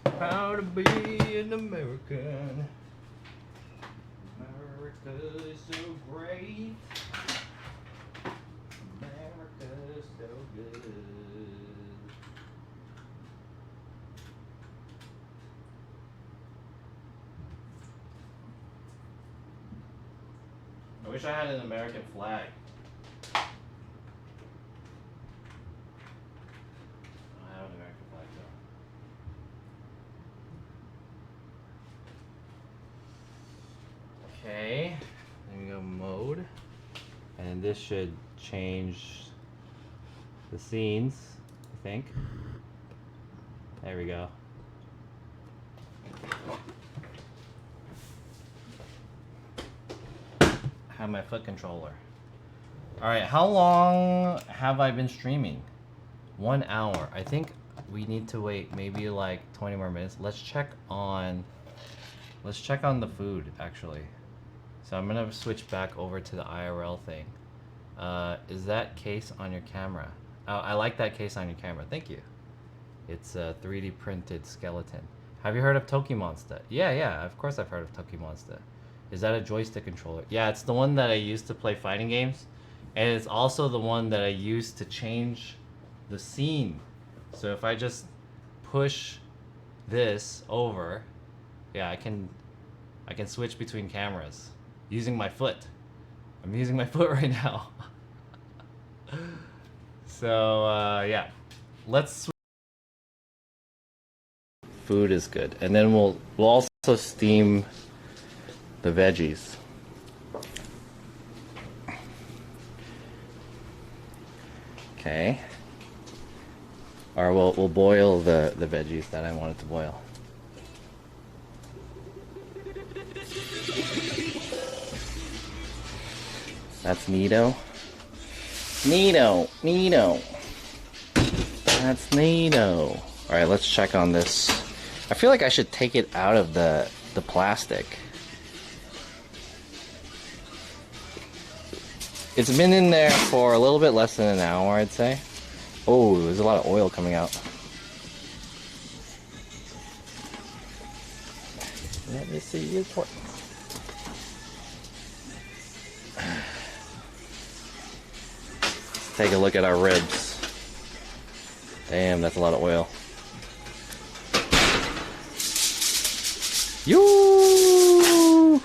Proud to be an American. America is so great. America is so good. I wish I had an American flag. I don't have an American flag though. Okay, then we go mode. And this should change the scenes, I think. There we go. Have my foot controller. Alright, how long have I been streaming? 1 hour. I think we need to wait maybe like 20 more minutes. Let's check on the food actually. So I'm gonna switch back over to the IRL thing. Is that case on your camera? Oh, I like that case on your camera. Thank you. It's a 3D printed skeleton. Have you heard of Tokimonsta? Yeah, of course I've heard of Tokimonsta. Is that a joystick controller? Yeah, it's the one that I used to play fighting games. And it's also the one that I used to change the scene. So if I just push this over, yeah, I can switch between cameras using my foot. I'm using my foot right now. So yeah, let's switch. Food is good, and then we'll also steam the veggies. Okay. Or we'll boil the veggies that I wanted to boil. That's neato. Neato. That's neato. Alright, let's check on this. I feel like I should take it out of the plastic. It's been in there for a little bit less than an hour, I'd say. Oh, there's a lot of oil coming out. Let me see your pork. Let's take a look at our ribs. Damn, that's a lot of oil. Yoo!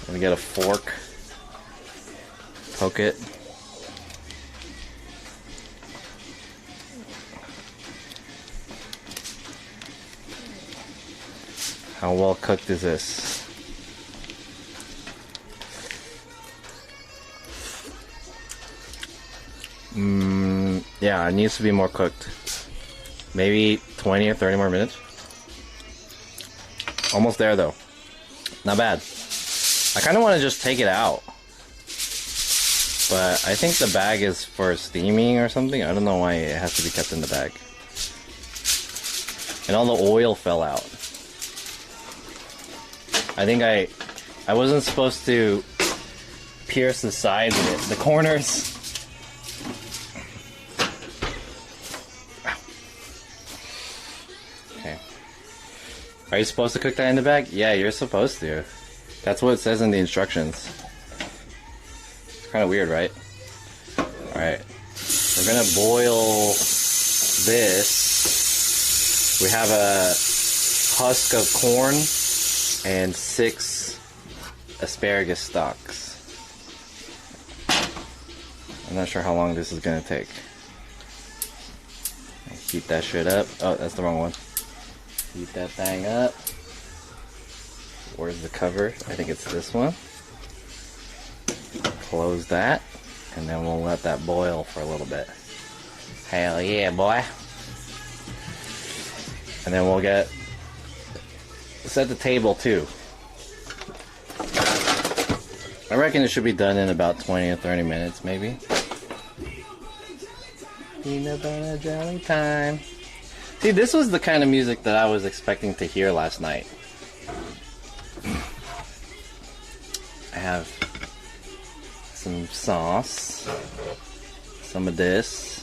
Let me get a fork. Poke it. How well cooked is this? Yeah, it needs to be more cooked. Maybe 20 or 30 more minutes. Almost there though. Not bad. I kind of want to just take it out. But I think the bag is for steaming or something. I don't know why it has to be kept in the bag. And all the oil fell out. I think I wasn't supposed to pierce the sides of it. The corners. Okay. Are you supposed to cook that in the bag? Yeah, you're supposed to. That's what it says in the instructions. It's kind of weird, right? Alright. We're gonna boil this. We have a husk of corn and 6 asparagus stalks. I'm not sure how long this is gonna take. Heat that shit up. Oh, that's the wrong one. Heat that thing up. Where's the cover? I think it's this one. close that, and then we'll let that boil for a little bit. Hell yeah, boy. And then we'll set the table too. I reckon it should be done in about 20 or 30 minutes, maybe. Peanut butter jelly time. See, this was the kind of music that I was expecting to hear last night. I have some sauce, some of this.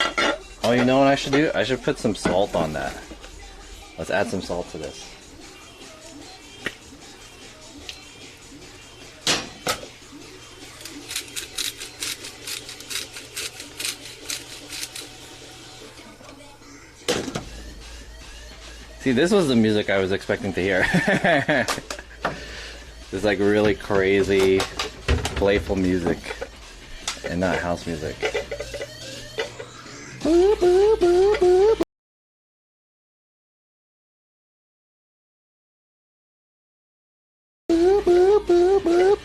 Oh, you know what I should do? I should put some salt on that. Let's add some salt to this. See, this was the music I was expecting to hear. It's like really crazy, playful music, and not house music. Boop, boop, boop, boop. Boop, boop, boop, boop.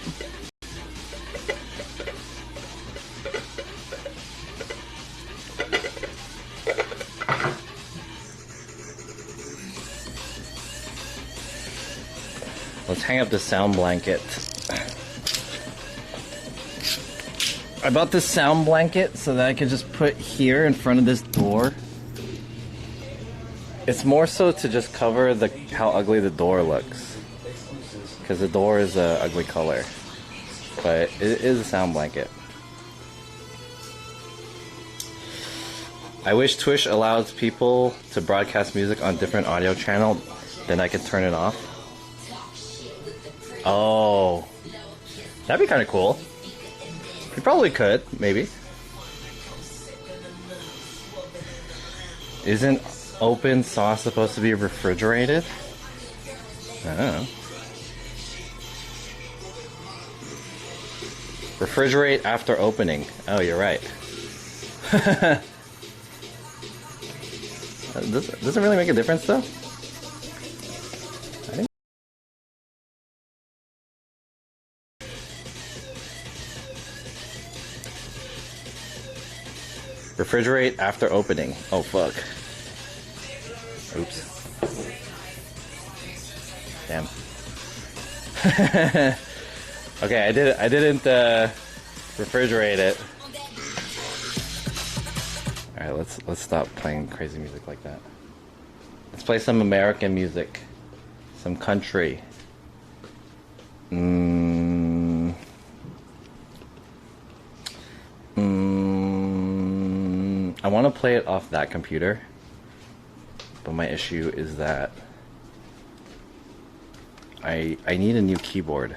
Let's hang up the sound blanket. I bought this sound blanket so that I could just put here in front of this door. It's more so to just cover how ugly the door looks, because the door is a ugly color, but it is a sound blanket. I wish Twitch allows people to broadcast music on different audio channels, then I could turn it off. Oh, that'd be kind of cool. You probably could, maybe. Isn't open sauce supposed to be refrigerated? I don't know. Refrigerate after opening. Oh, you're right. Does it really make a difference though? Refrigerate after opening. Oh fuck. Oops. Damn. Okay, I didn't refrigerate it. All right, let's stop playing crazy music like that. Let's play some American music, some country. I want to play it off that computer, but my issue is that I need a new keyboard,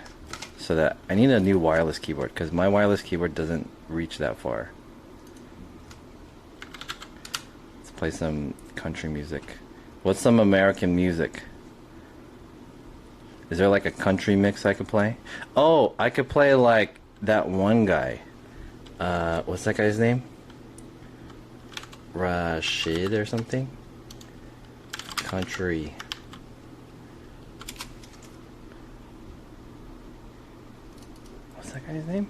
so that I need a new wireless keyboard, because my wireless keyboard doesn't reach that far. Let's play some country music. What's some American music? Is there like a country mix I could play? Oh, I could play like that one guy. What's that guy's name? Rashid or something? Country. What's that guy's name?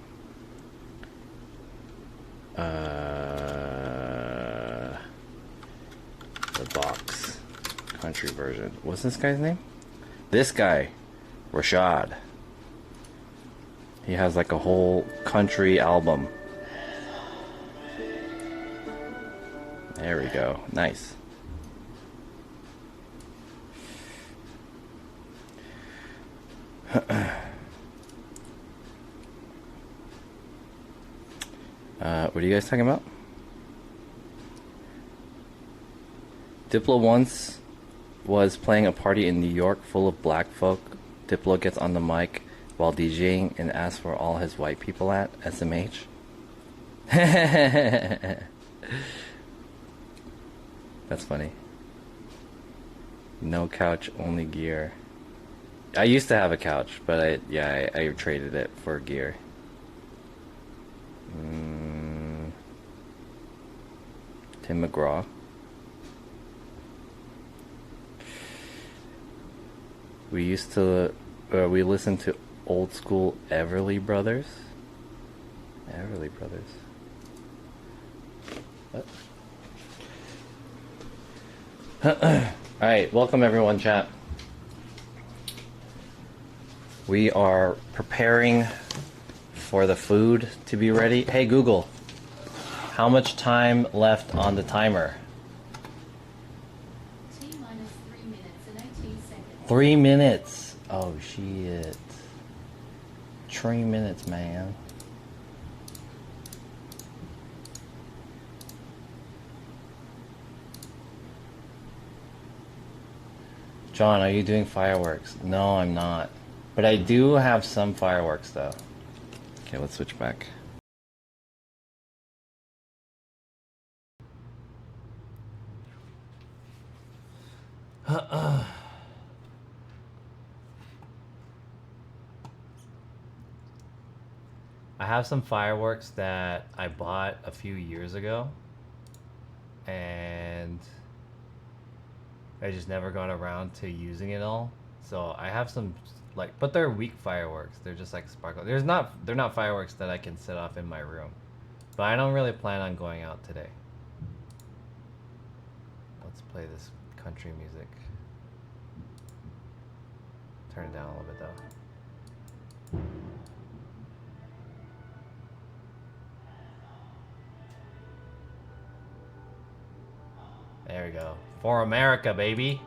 The box. Country version. What's this guy's name? This guy. Rashad. He has like a whole country album. There we go. Nice. What are you guys talking about? Diplo once was playing a party in New York full of black folk. Diplo gets on the mic while DJing and asks where all his white people at. SMH. That's funny. No couch, only gear. I used to have a couch, but I traded it for gear. Tim McGraw. We listened to old school Everly Brothers. Everly Brothers. What? Alright, welcome everyone, chat. We are preparing for the food to be ready. Hey Google, how much time left on the timer? T-minus 3 minutes and 18 seconds. 3 minutes. Oh shit. 3 minutes, man. John, are you doing fireworks? No, I'm not. But I do have some fireworks though. Okay, let's switch back. I have some fireworks that I bought a few years ago, and I just never got around to using it all. So I have some like, but they're weak fireworks. They're just like sparkle. They're not fireworks that I can set off in my room. But I don't really plan on going out today. Let's play this country music. Turn it down a little bit though. There we go. For America, baby.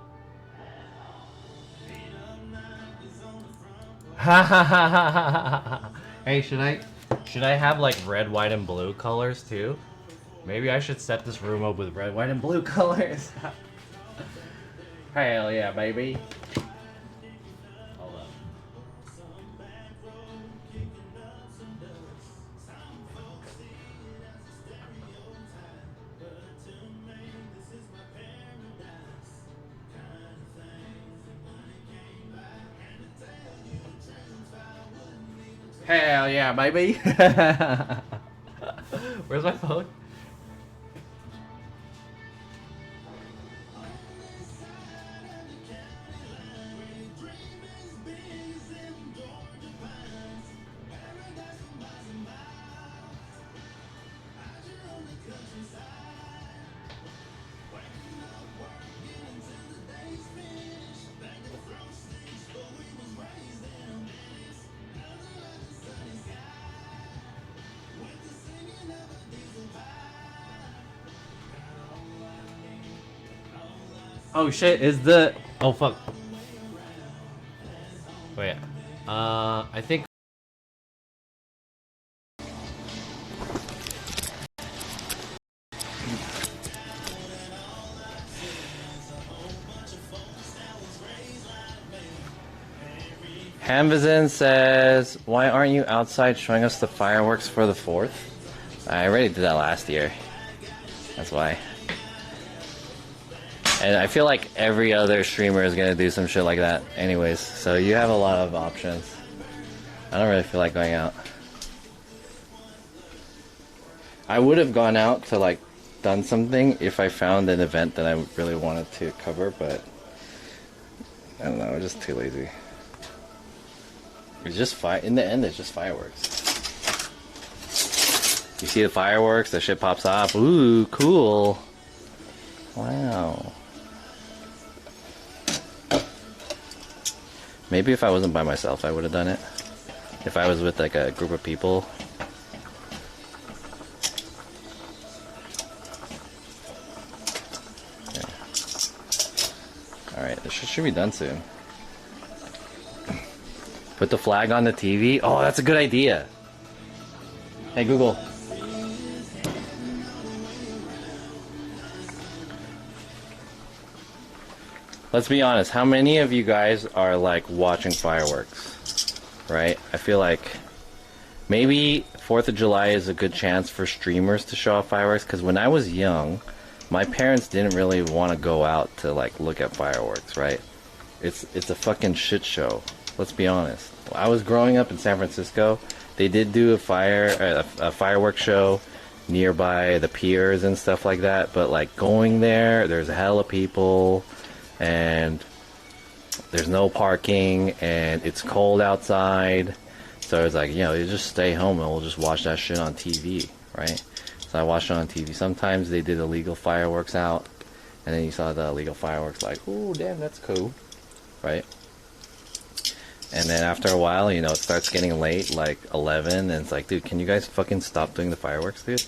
Hey, should I have like red, white, and blue colors too? Maybe I should set this room up with red, white, and blue colors. Hell yeah, baby. Hold up. Hell yeah, baby. Where's my phone? Oh shit, is the... Oh fuck. Wait. I think... Hamvizin says, why aren't you outside showing us the fireworks for the 4th? I already did that last year. That's why. And I feel like every other streamer is gonna do some shit like that anyways, so you have a lot of options. I don't really feel like going out. I would have gone out to like done something if I found an event that I really wanted to cover, but I don't know, I'm just too lazy. It's just in the end it's just fireworks. You see the fireworks, the shit pops off. Ooh, cool. Wow. Maybe if I wasn't by myself, I would have done it. If I was with like a group of people. Okay. Alright, this should be done soon. Put the flag on the TV. Oh, that's a good idea. Hey, Google. Let's be honest, how many of you guys are like watching fireworks, right? I feel like maybe 4th of July is a good chance for streamers to show off fireworks, because when I was young, my parents didn't really want to go out to like look at fireworks, right? It's a fucking shit show. Let's be honest. I was growing up in San Francisco. They did do a fireworks show nearby the piers and stuff like that, but like going there's a hell of people. And there's no parking, and it's cold outside, So it's like, you just stay home and we'll just watch that shit on TV, right? So I watched it on TV. Sometimes they did illegal fireworks out, and then you saw the illegal fireworks, like, oh, damn, that's cool, right? And then after a while, it starts getting late, like 11, and it's like, dude, can you guys fucking stop doing the fireworks, dude?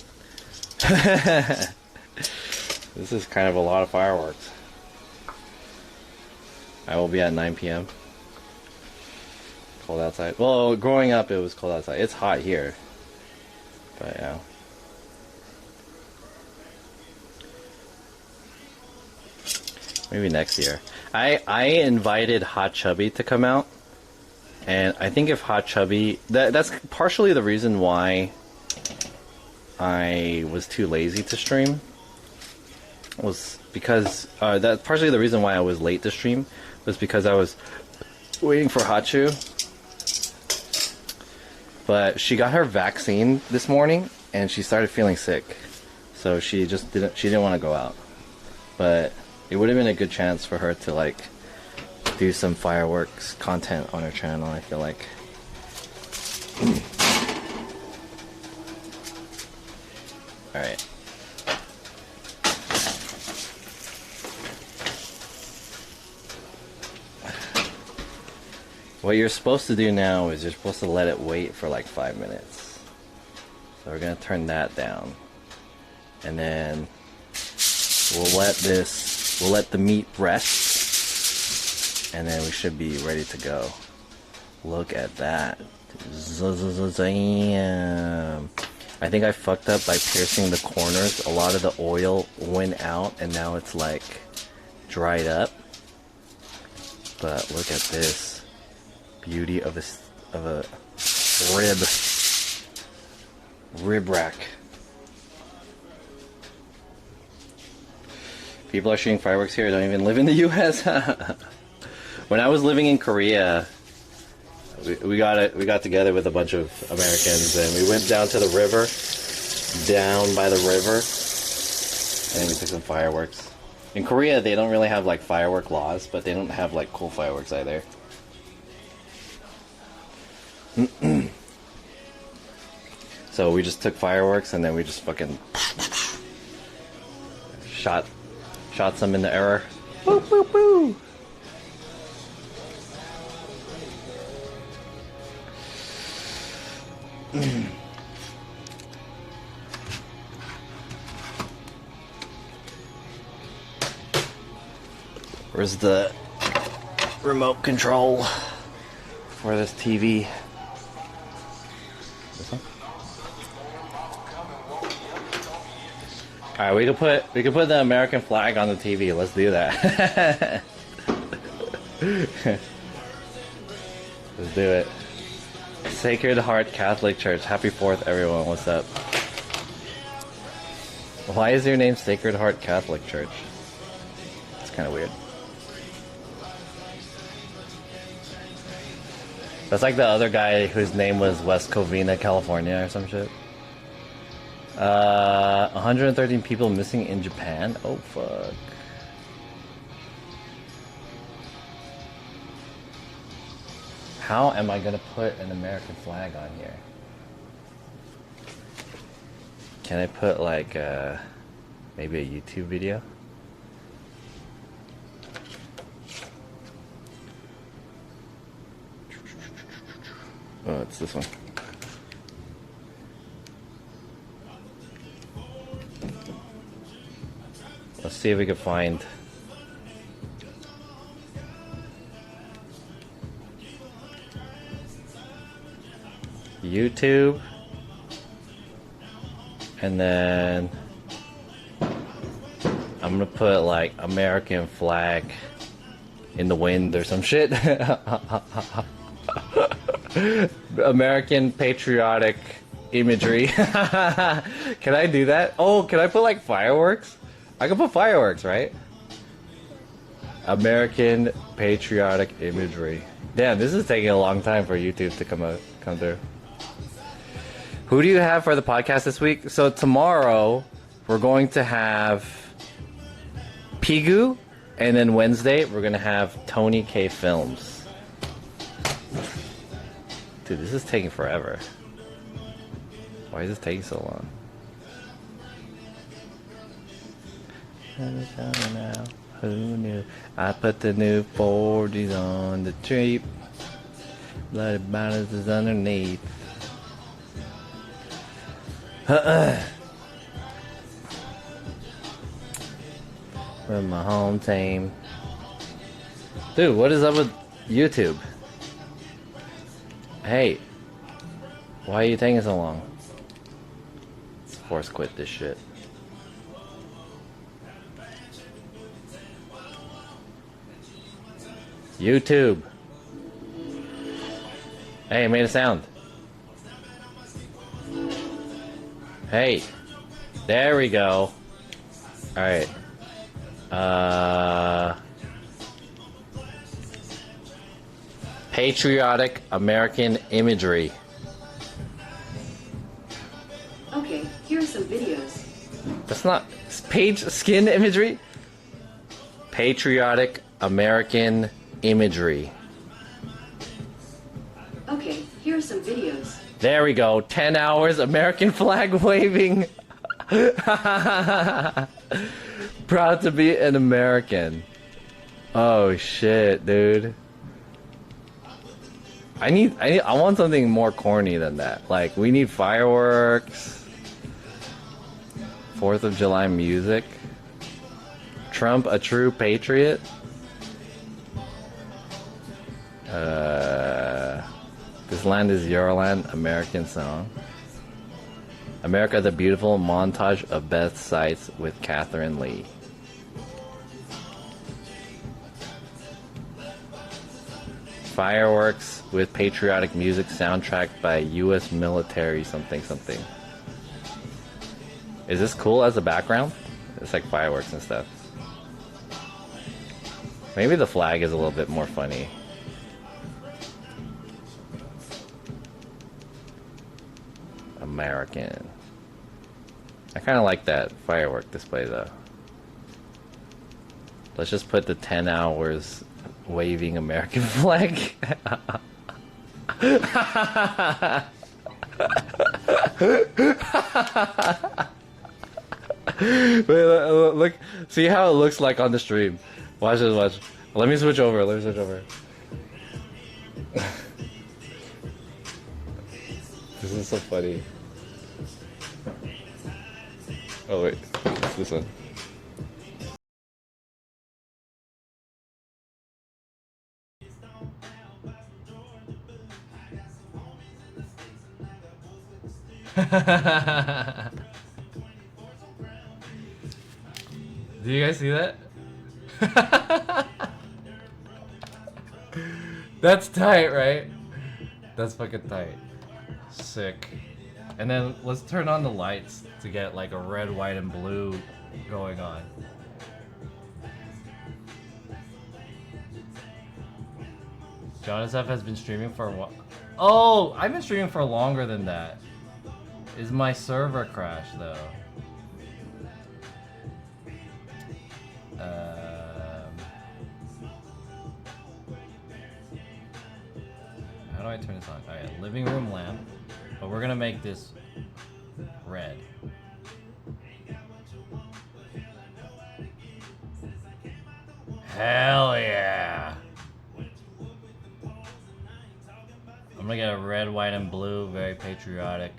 This is kind of a lot of fireworks. I will be at 9 p.m. Cold outside. Well, growing up, it was cold outside. It's hot here. But, yeah. Maybe next year. I invited Hot Chubby to come out. And I think if Hot Chubby... That's partially the reason why I was too lazy to stream. Was because... that's partially the reason why I was late to stream. Was because I was waiting for Hachu. But she got her vaccine this morning, and she started feeling sick. So she didn't want to go out. But it would have been a good chance for her to, like, do some fireworks content on her channel, I feel like. Alright. What you're supposed to do now is you're supposed to let it wait for like 5 minutes. So we're gonna turn that down. And then we'll let the meat rest. And then we should be ready to go. Look at that. Damn. I think I fucked up by piercing the corners. A lot of the oil went out and now it's like dried up. But look at this. Beauty of a rib rack. People are shooting fireworks here. Don't even live in the U.S. When I was living in Korea, we got together with a bunch of Americans and we went down to the river, down by the river, and we took some fireworks. In Korea, they don't really have like firework laws, but they don't have like cool fireworks either. So we just took fireworks and then we just fucking shot some in the air. Boo, boo, boo. Where's the remote control for this TV? This one? Alright, we can put the American flag on the TV. Let's do that. Let's do it. Sacred Heart Catholic Church. Happy 4th, everyone. What's up? Why is your name Sacred Heart Catholic Church? It's kind of weird. That's like the other guy whose name was West Covina, California or some shit. 113 people missing in Japan? Oh, fuck. How am I gonna put an American flag on here? Can I put like maybe a YouTube video? Oh, it's this one. Let's see if we can find YouTube, and then I'm gonna put like American flag in the wind or some shit. American patriotic imagery. Can I do that? Oh, can I put like fireworks? I can put fireworks, right? American patriotic imagery. Damn, this is taking a long time for YouTube to come through. Who do you have for the podcast this week? So tomorrow we're going to have Pigu, and then Wednesday we're gonna have Tony K Films. Dude, this is taking forever. Why is this taking so long? Who knew? I put the new 40s on the Jeep. Bloody bonnets is underneath. With my home team. Dude, what is up with YouTube? Hey, why are you taking so long? Let's force quit this shit. YouTube. Hey, it made a sound. Hey, there we go. Alright. Patriotic American imagery. Okay, here are some videos. That's not skin imagery. Patriotic American imagery. Okay, here are some videos. There we go. 10 hours American flag waving. Proud to be an American. Oh shit, dude. I want something more corny than that. Like, we need fireworks. 4th of July music. Trump a true patriot. This land is your land, American song. America the Beautiful, montage of best sights with Catherine Lee. Fireworks with patriotic music, soundtrack by U.S. military something something. Is this cool as a background? It's like fireworks and stuff. Maybe the flag is a little bit more funny. American. I kind of like that firework display though. Let's just put the 10 hours waving American flag. Wait, look, see how it looks like on the stream. Watch this, watch. Let me switch over, This is so funny. Oh wait, it's this one. Do you guys see that? That's tight, right? That's fucking tight. Sick. And then let's turn on the lights to get like a red, white, and blue going on. Jonathan has been streaming for a while. Oh, I've been streaming for longer than that. Is my server crashed though? How do I turn this on? Alright, living room lamp. But we're gonna make this red. Hell yeah! I'm gonna get a red, white, and blue, very patriotic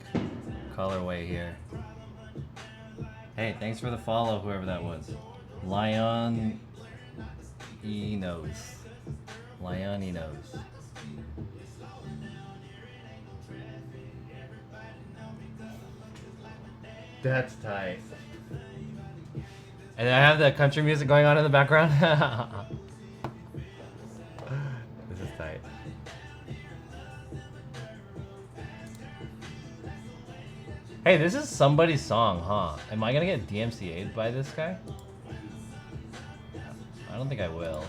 colorway here. Hey, thanks for the follow, whoever that was. Lion Enos. Lion Enos. That's tight. And I have the country music going on in the background. This is tight. Hey, this is somebody's song, huh? Am I gonna get DMCA'd by this guy? I don't think I will.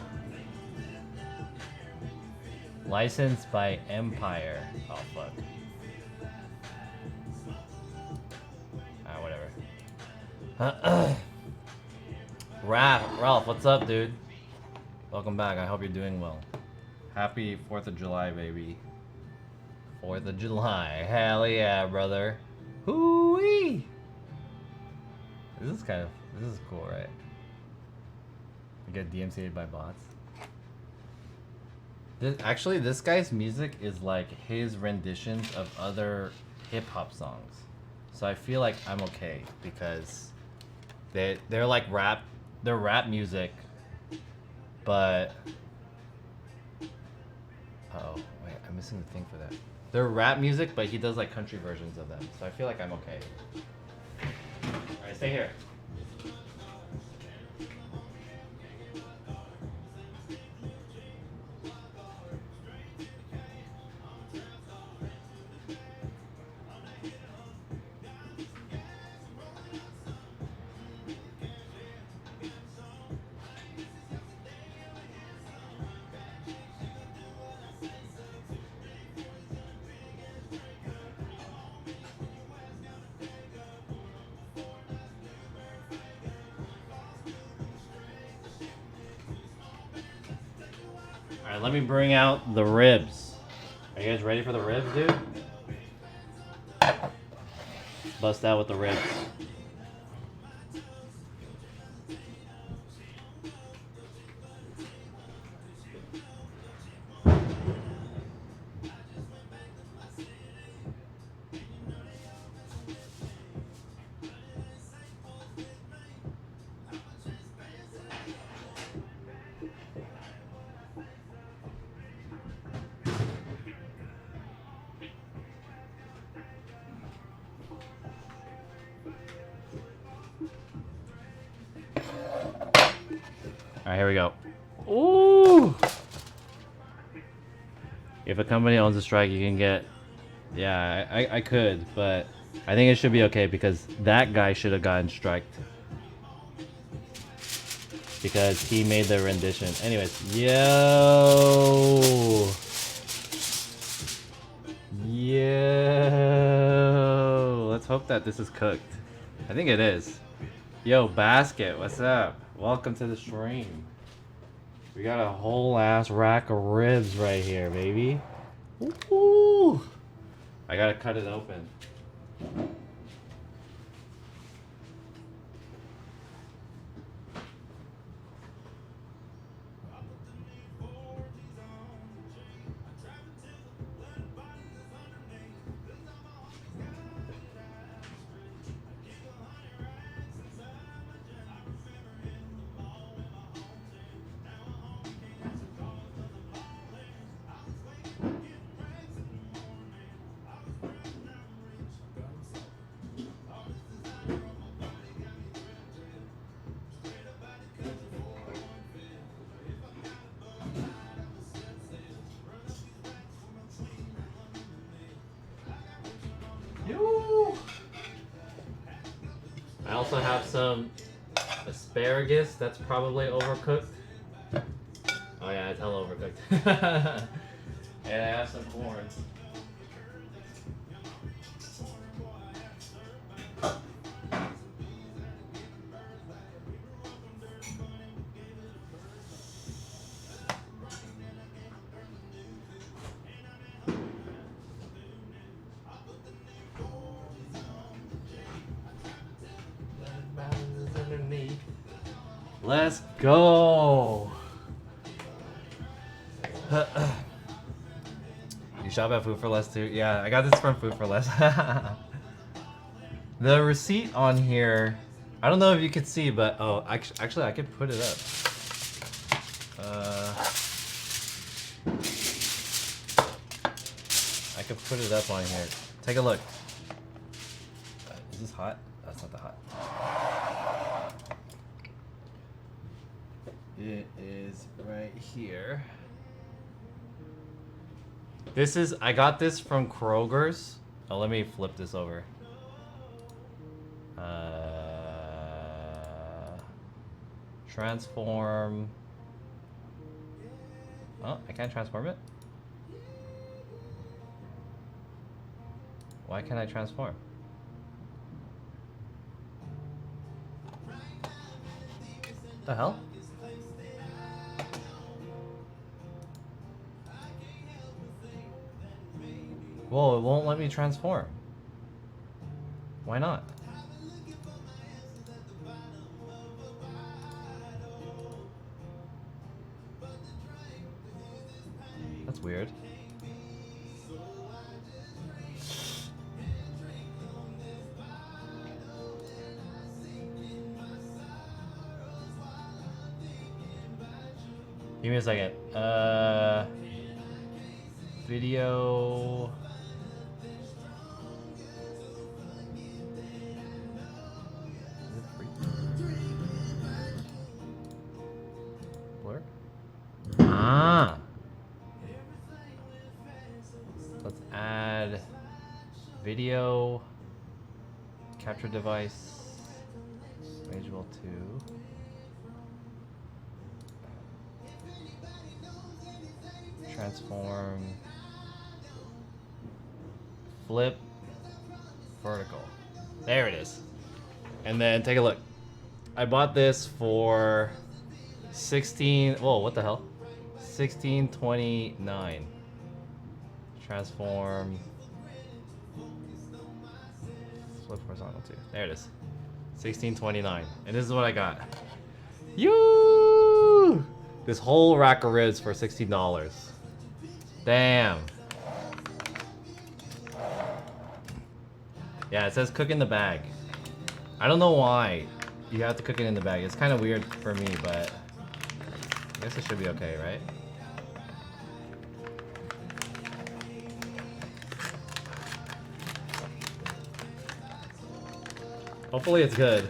Licensed by Empire. Oh, fuck. Whatever. Ralph, what's up, dude? Welcome back. I hope you're doing well. Happy 4th of July, baby. 4th of July. Hell yeah, brother. Hoo-wee! This is cool, right? You get DMCA'd by bots. Actually, this guy's music is like his renditions of other hip-hop songs. So I feel like I'm okay because they're like rap music, but oh wait, I'm missing the thing for that. They're rap music, but he does like country versions of them. So I feel like I'm okay. Alright, stay here. Alright, let me bring out the ribs. Are you guys ready for the ribs, dude? Bust out with the ribs. Alright, here we go. Ooh! If a company owns a strike, you can get... Yeah, I could, but I think it should be okay because that guy should have gotten striked. Because he made the rendition. Anyways, yo! Yo! Let's hope that this is cooked. I think it is. Yo, Basket, what's up? Welcome to the stream. We got a whole ass rack of ribs right here, baby. Ooh. I gotta cut it open. I also have some asparagus that's probably overcooked. Oh yeah, it's hella overcooked. And I have some corn. Let's go. You shop at Food for Less too? Yeah, I got this from Food for Less. The receipt on here, I don't know if you could see, but oh, actually I could put it up. I could put it up on here. Take a look. Is this hot? That's not that hot. It is right here. This is, I got this from Kroger's. Oh, let me flip this over. Transform. Oh, I can't transform it? Why can't I transform? The hell? Whoa, it won't let me transform. Why not? That's weird. Give me a second. Video. Is it free? Blur? Ah! Let's add video, capture device, Magewell 2. Transform, flip, vertical. There it is. And then take a look. I bought this for 16. Whoa, what the hell? 1629. Transform, flip horizontal too. There it is. 1629. And this is what I got. You! This whole rack of ribs for $16. Damn. Yeah, it says cook in the bag. I don't know why you have to cook it in the bag. It's kind of weird for me, but I guess it should be okay, right? Hopefully it's good.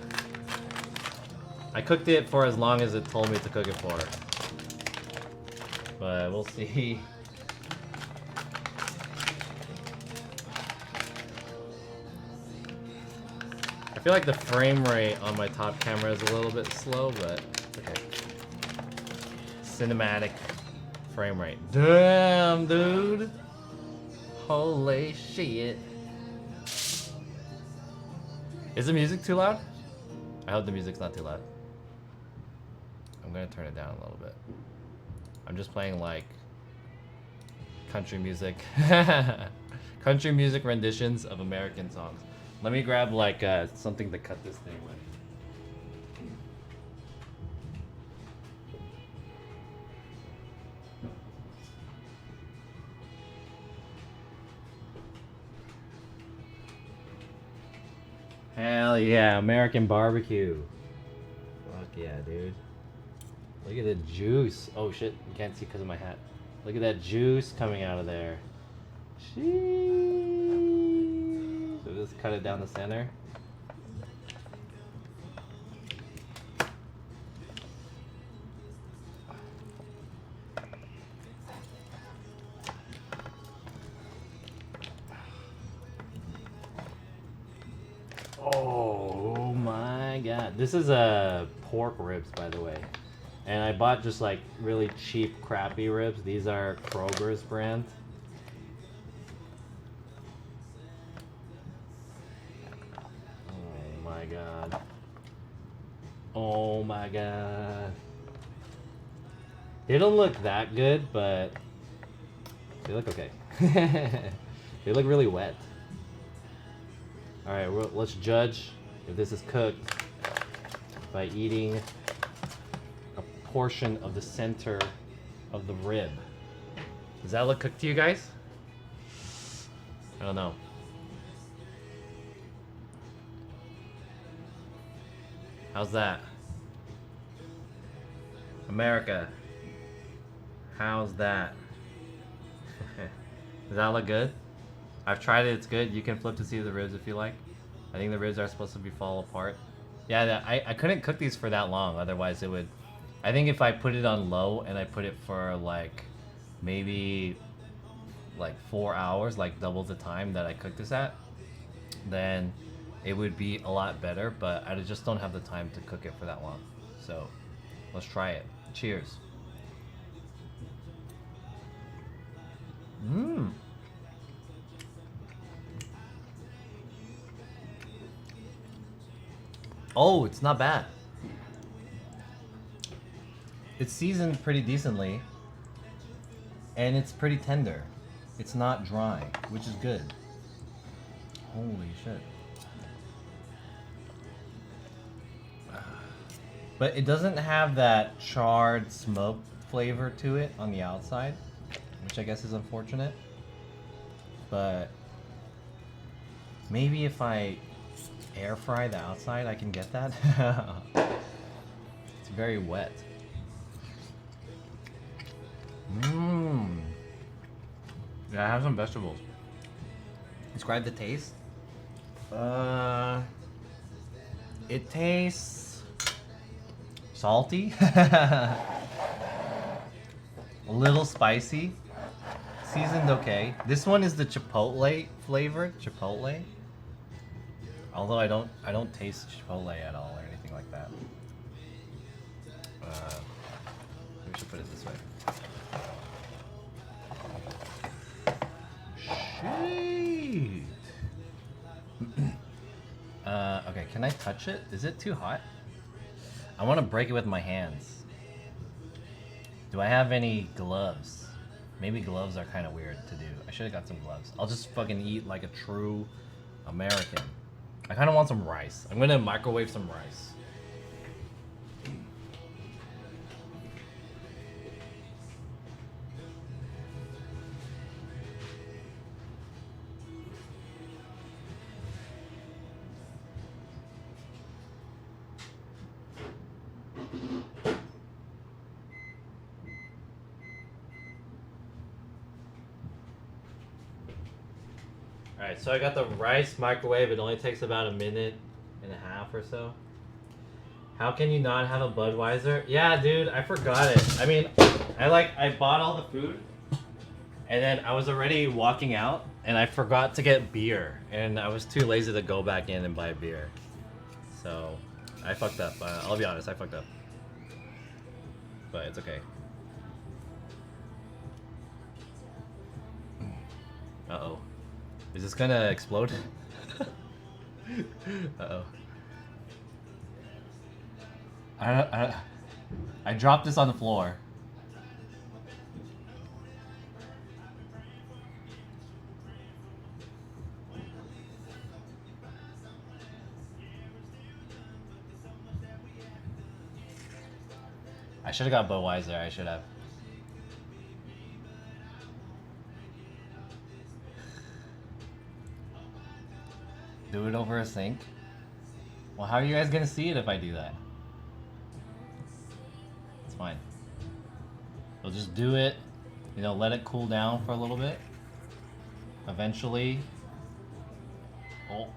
I cooked it for as long as it told me to cook it for. But we'll see. I feel like the frame rate on my top camera is a little bit slow, but it's okay. Cinematic frame rate. Damn, dude. Holy shit. Is the music too loud? I hope the music's not too loud. I'm gonna turn it down a little bit. I'm just playing like country music. Country music renditions of American songs. Let me grab like something to cut this thing with. Hell yeah, American barbecue. Fuck yeah, dude. Look at the juice. Oh shit, you can't see because of my hat. Look at that juice coming out of there. Sheesh. So just cut it down the center. Oh my god. This is pork ribs, by the way. And I bought just like really cheap, crappy ribs. These are Kroger's brand. Oh my god. Oh my god. They don't look that good, but they look okay. They look really wet. Alright, let's judge if this is cooked by eating a portion of the center of the rib. Does that look cooked to you guys? I don't know. How's that? America. How's that? Does that look good? I've tried it, it's good. You can flip to see the ribs if you like. I think the ribs are supposed to be fall apart. Yeah, I couldn't cook these for that long, otherwise it would... I think if I put it on low and I put it for like, maybe like 4 hours, like double the time that I cooked this at, then it would be a lot better, but I just don't have the time to cook it for that long. So, let's try it. Cheers. Mmm. Oh, it's not bad. It's seasoned pretty decently, and it's pretty tender. It's not dry, which is good. Holy shit. But it doesn't have that charred smoke flavor to it on the outside, which I guess is unfortunate. But maybe if I air fry the outside, I can get that. It's very wet. Mmm. Yeah, I have some vegetables. Describe the taste. It tastes salty, a little spicy, seasoned okay. This one is the chipotle flavored chipotle. Although I don't taste chipotle at all or anything like that. We should put it this way. Shit. Okay, can I touch it? Is it too hot? I want to break it with my hands. Do I have any gloves? Maybe gloves are kind of weird to do. I should have got some gloves. I'll just fucking eat like a true American. I kind of want some rice. I'm gonna microwave some rice. Alright, so I got the rice microwave. It only takes about a minute and a half or so. How can you not have a Budweiser? Yeah, dude, I forgot it. I mean, I bought all the food, and then I was already walking out, and I forgot to get beer, and I was too lazy to go back in and buy beer. So, I fucked up. I'll be honest, I fucked up. But it's okay. Uh-oh. Is this gonna explode? Uh-oh. I dropped this on the floor. I should have got Budweiser. I should have. Do it over a sink? Well, how are you guys gonna see it if I do that? It's fine. We'll just do it, you know, let it cool down for a little bit. Eventually... Oh.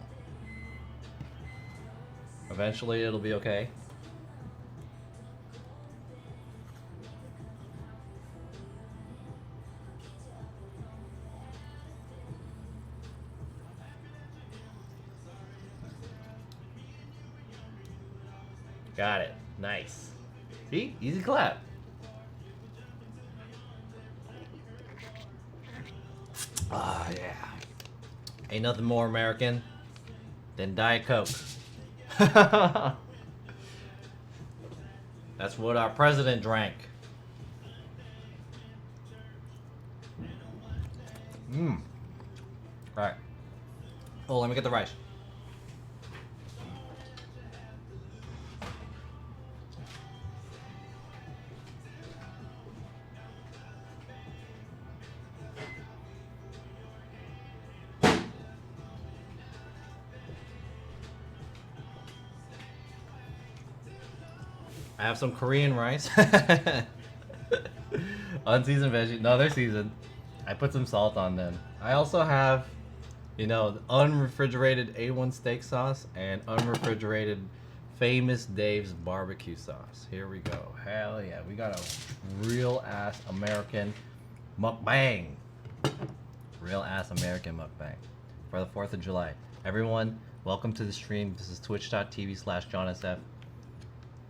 Eventually it'll be okay. Got it. Nice. See? Easy clap. Ah, yeah. Ain't nothing more American than Diet Coke. That's what our president drank. Mmm. Alright. Oh, let me get the rice. I have some Korean rice. Unseasoned veggies. No, they're seasoned. I put some salt on them. I also have, you know, unrefrigerated A1 steak sauce and unrefrigerated Famous Dave's barbecue sauce. Here we go. Hell yeah. We got a real ass American mukbang. Real ass American mukbang for the 4th of July. Everyone, welcome to the stream. This is twitch.tv/JohnSF.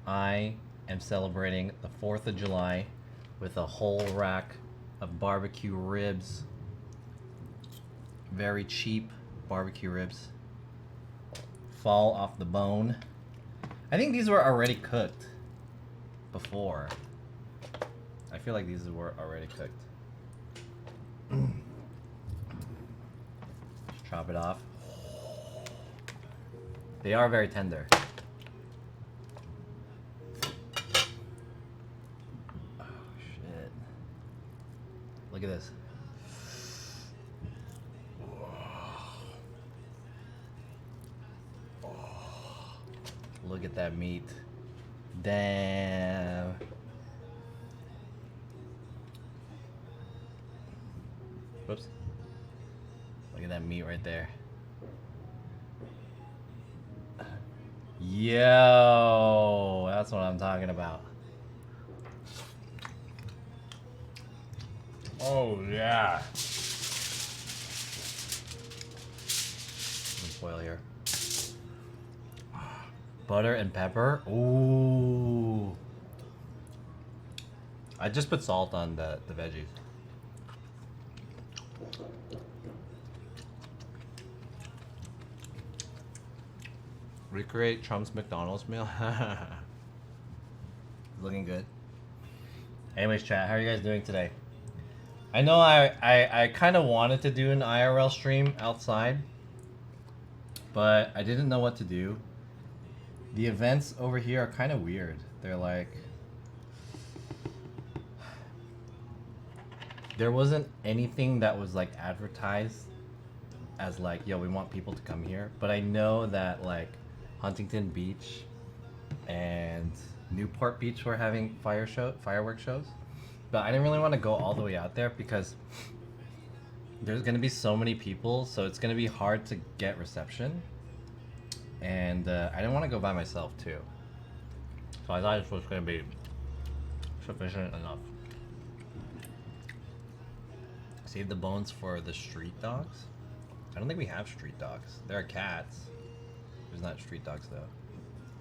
I am celebrating the 4th of July with a whole rack of barbecue ribs. Very cheap barbecue ribs. Fall off the bone. I think these were already cooked before. I feel like these were already cooked. Chop it off. They are very tender. Oh shit. Look at this. Look at that meat. Damn. Whoops. Look at that meat right there. Yo, that's what I'm talking about. Oh yeah. Let me foil here. Butter and pepper. Ooh. I just put salt on the veggies. Recreate Trump's McDonald's meal. Looking good. Anyways, chat, how are you guys doing today? I know I kind of wanted to do an IRL stream outside, but I didn't know what to do. The events over here are kind of weird. They're like... There wasn't anything that was like advertised as like, yo, we want people to come here. But I know that like Huntington Beach and Newport Beach were having fireworks shows. But I didn't really want to go all the way out there because there's going to be so many people, so it's going to be hard to get reception. And I didn't want to go by myself too. So I thought it was going to be sufficient enough. Save the bones for the street dogs? I don't think we have street dogs. There are cats. There's not street dogs though.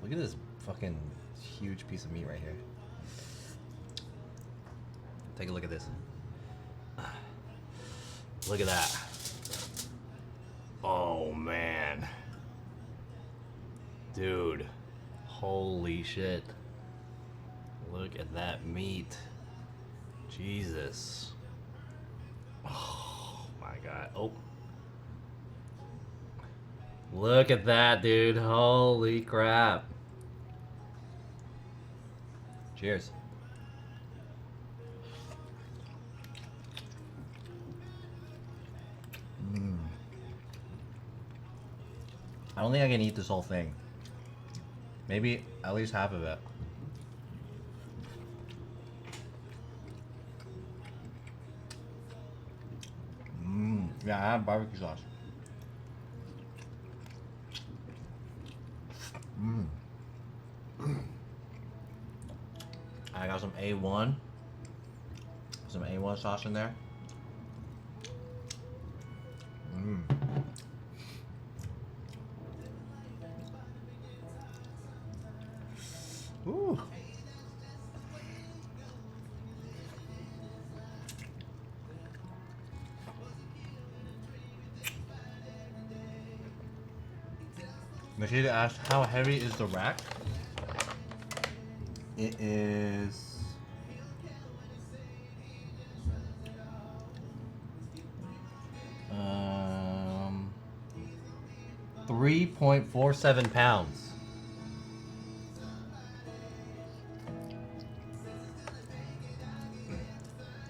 Look at this fucking huge piece of meat right here. Take a look at this. Look at that. Oh man. Dude. Holy shit. Look at that meat. Jesus. Oh my god. Oh. Look at that, dude. Holy crap. Cheers. I don't think I can eat this whole thing. Maybe at least half of it. Yeah, I have barbecue sauce. I got some A1. Some A1 sauce in there. Ooh. Nikita asked, how heavy is the rack? It is... 3.47 pounds.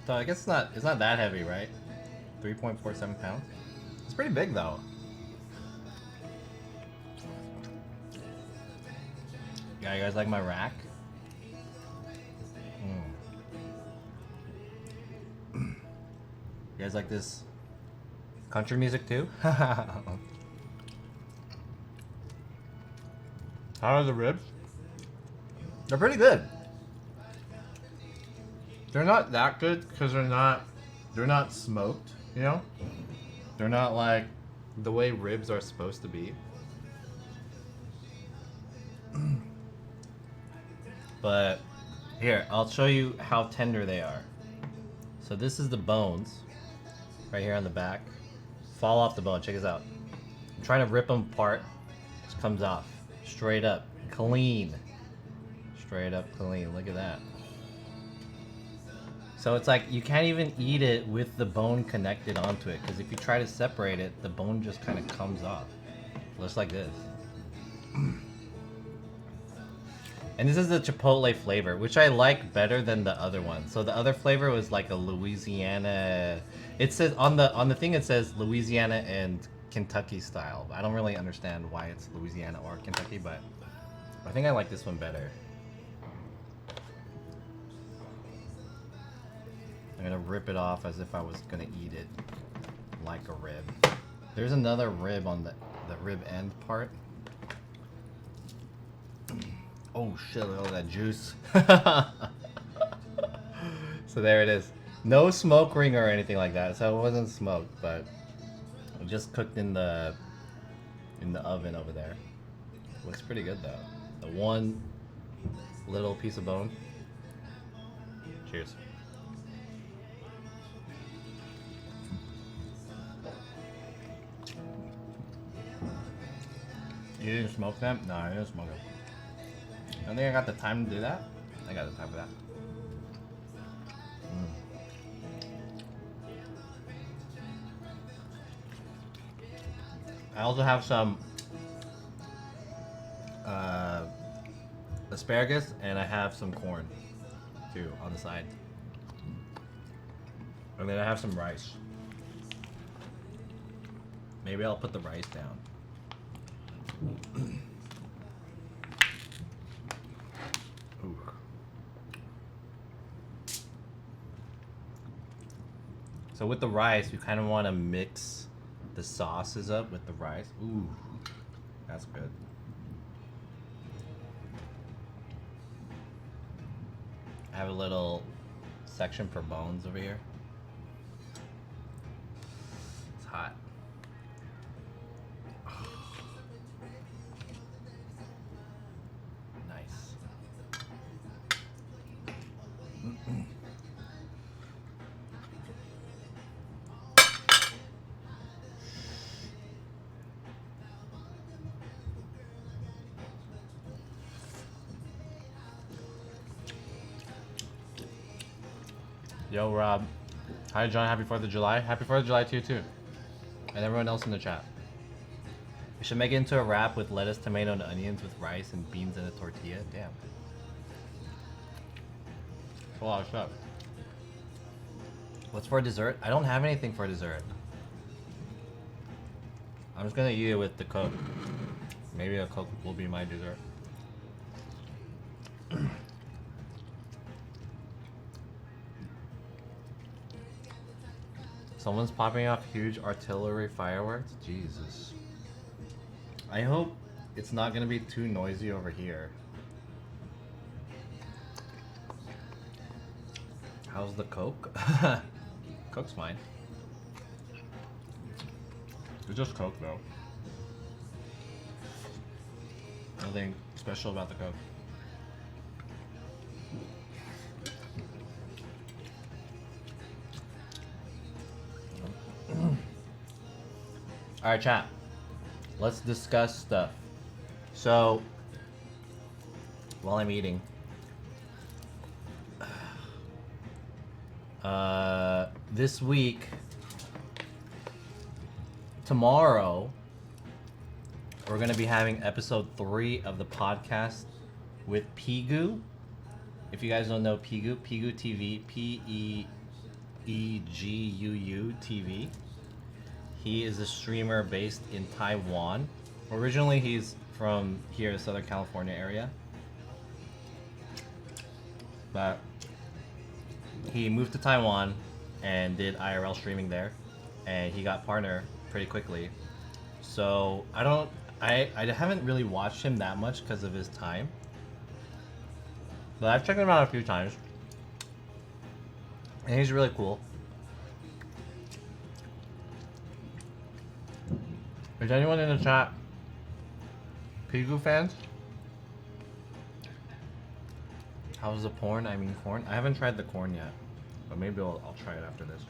So I guess it's not that heavy, right? 3.47 pounds. It's pretty big though. Yeah, you guys like my rack? You guys like this country music too? How are the ribs? They're pretty good. They're not that good because they're not smoked, you know? They're not like the way ribs are supposed to be. But here, I'll show you how tender they are. So this is the bones right here on the back. Fall off the bone, check this out. I'm trying to rip them apart. Just comes off. Straight up, clean. Straight up clean, look at that. So it's like you can't even eat it with the bone connected onto it, because if you try to separate it, the bone just kind of comes off. Looks like this. And this is the chipotle flavor, which I like better than the other one. So the other flavor was like a Louisiana. It says on the thing it says Louisiana and Kentucky style. I don't really understand why it's Louisiana or Kentucky, but I think I like this one better. I'm gonna rip it off as if I was gonna eat it like a rib. There's another rib on the rib end part. Oh shit, look at that juice. So there it is. No smoke ring or anything like that, so it wasn't smoked, but it just cooked in the oven over there. Looks pretty good though. The one little piece of bone. Cheers. You didn't smoke them? No, I didn't smoke them. I think I got the time to do that. I got the time for that. I also have some asparagus, and I have some corn too on the side. And then I have some rice. Maybe I'll put the rice down. Ooh. So with the rice, we kind of want to mix the sauces up with the rice. Ooh, that's good. I have a little section for bones over here. It's hot. Nice. Yo, Rob. Hi, John. Happy 4th of July. Happy 4th of July to you, too. And everyone else in the chat. We should make it into a wrap with lettuce, tomato, and onions with rice and beans and a tortilla. Damn. That's a lot of stuff. What's for dessert? I don't have anything for dessert. I'm just gonna eat it with the Coke. Maybe a Coke will be my dessert. Someone's popping off huge artillery fireworks? Jesus. I hope it's not gonna be too noisy over here. How's the Coke? Coke's fine. It's just Coke though. Nothing special about the Coke. Alright, chat. Let's discuss stuff. So, while I'm eating, this week, tomorrow, we're going to be having episode 3 of the podcast with Pigu. If you guys don't know Pigu, Pigu TV, P-E-E-G-U-U TV. He is a streamer based in Taiwan. Originally, he's from here, Southern California area. But he moved to Taiwan and did IRL streaming there. And he got partner pretty quickly. So I haven't really watched him that much because of his time. But I've checked him out a few times. And he's really cool. Is anyone in the chat Pigu fans? How's the porn? I mean corn? I haven't tried the corn yet. But maybe I'll try it after this.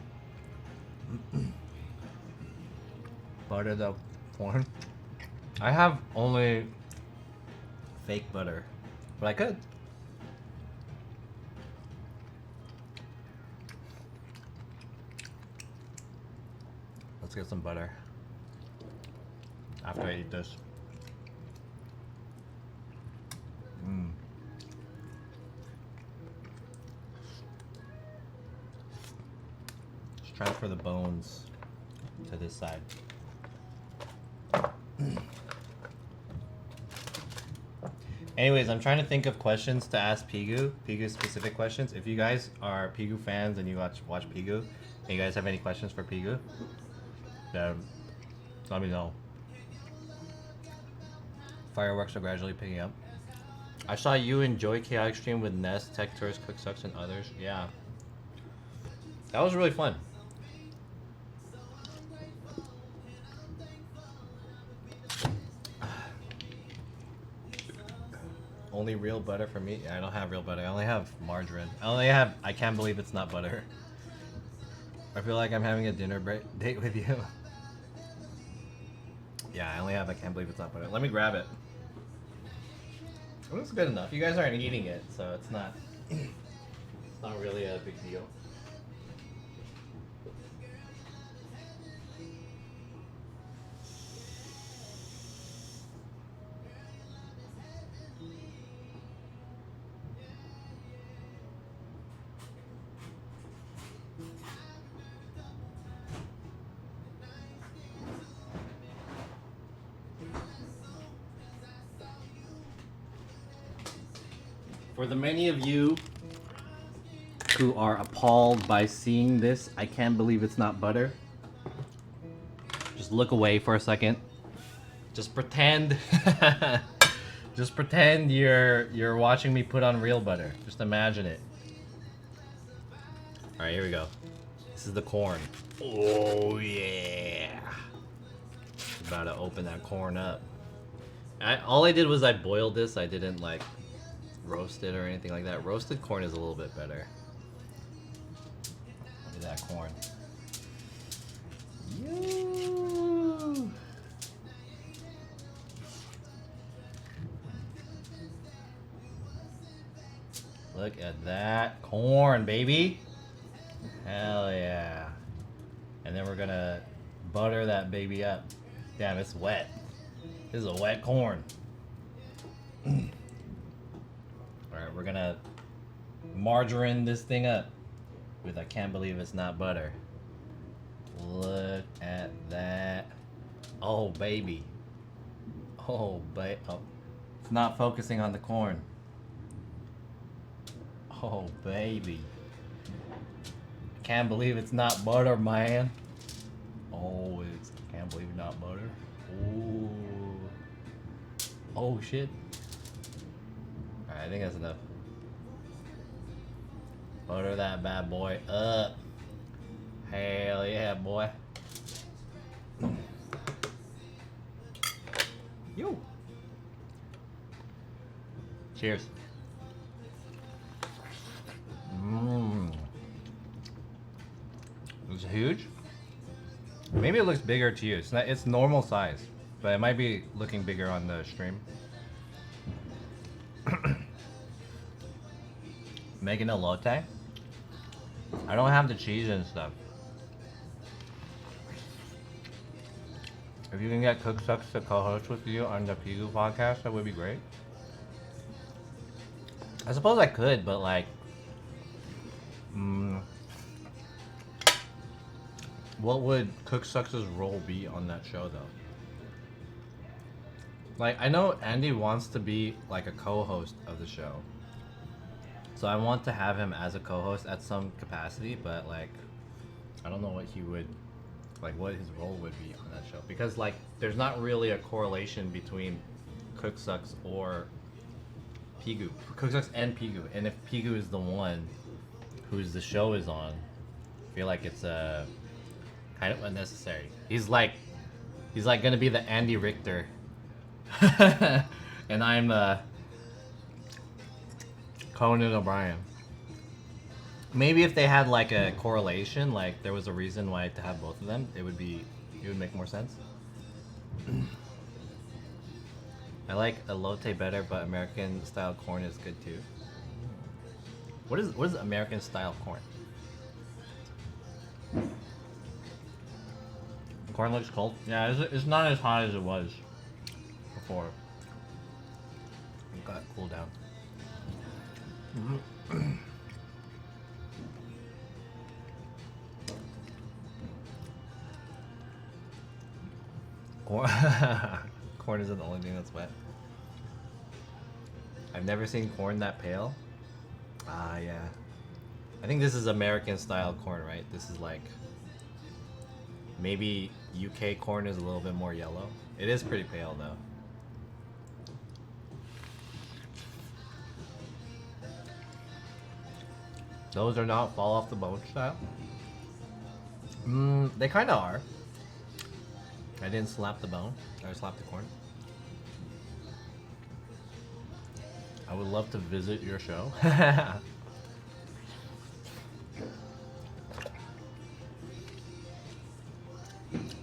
Butter the corn? I have only fake butter. But I could. Let's get some butter after I eat this. Let's transfer the bones to this side. Anyways, I'm trying to think of questions to ask Pigu. Pigu specific questions. If you guys are Pigu fans and you watch Pigu, and you guys have any questions for Pigu, then let me know. Fireworks are gradually picking up. I saw you enjoy Chaotic Stream with Ness, Tech Tourist, Cook Sucks, and others. Yeah. That was really fun. Only real butter for me? I don't have real butter. I only have margarine. I can't believe it's not butter. I feel like I'm having a dinner date with you. Yeah, I can't believe it's not butter. Let me grab it. It looks good enough. You guys aren't eating it, so it's not really a big deal. For the many of you who are appalled by seeing this, I can't believe it's not butter. Just look away for a second. Just pretend just pretend you're watching me put on real butter. Just imagine it. Alright, here we go. This is the corn. Oh yeah. About to open that corn up. All I did was I boiled this. I didn't like roast it or anything like that. Roasted corn is a little bit better. Look at that corn. Yoo. Look at that corn, baby. Hell yeah. And then we're gonna butter that baby up. Damn, it's wet. This is a wet corn. Alright, we're gonna margarine this thing up with I can't believe it's not butter. Look at that. Oh, baby. Oh, it's not focusing on the corn. Oh, baby. I can't believe it's not butter, man. Oh, I can't believe it's not butter. Ooh. Oh, shit. Alright, I think that's enough. Butter that bad boy up. Hell yeah, boy. Yo. Cheers. Mmm. It's huge. Maybe it looks bigger to you. It's normal size, but it might be looking bigger on the stream. Making a latte? I don't have the cheese and stuff. If you can get Cook Sucks to co-host with you on the Pigu podcast, that would be great. I suppose I could, but like, what would Cook Sucks' role be on that show though? Like, I know Andy wants to be like a co-host of the show. So I want to have him as a co-host at some capacity, but like, I don't know what he would, like what his role would be on that show. Because like, there's not really a correlation between Cook Sucks or Pigu. Cook Sucks and Pigu. And if Pigu is the one whose the show is on, I feel like it's kind of unnecessary. He's like gonna be the Andy Richter. And I'm Conan O'Brien. Maybe if they had like a correlation, like there was a reason why to have both of them, it would make more sense. I like elote better, but American style corn is good too. What is American style corn? corn looks cold. Yeah, it's not as hot as it was before. It got cooled down. Corn, corn isn't the only thing that's wet. I've never seen corn that pale. Ah, yeah. I think this is American style corn, right? This is like maybe UK corn is a little bit more yellow. It is pretty pale though. Those are not fall off the bone style. They kind of are. I didn't slap the bone. I slapped the corn. I would love to visit your show.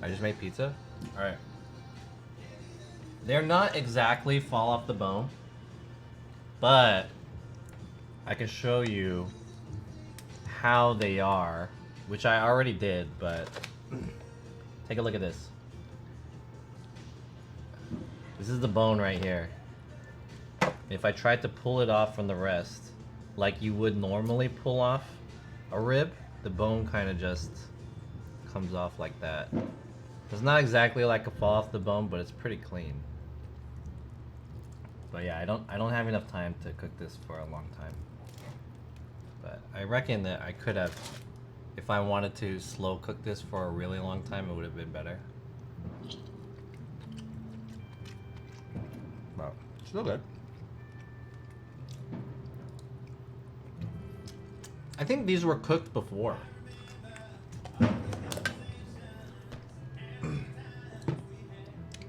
I just made pizza. Alright. They're not exactly fall off the bone, but I can show you how they are, which I already did, but take a look at this. This is the bone right here. If I tried to pull it off from the rest, like you would normally pull off a rib, the bone kind of just comes off like that. It's not exactly like a fall off the bone, but it's pretty clean. But yeah, I don't have enough time to cook this for a long time. But I reckon that I could have, if I wanted to slow cook this for a really long time, it would have been better. Wow, still good. I think these were cooked before.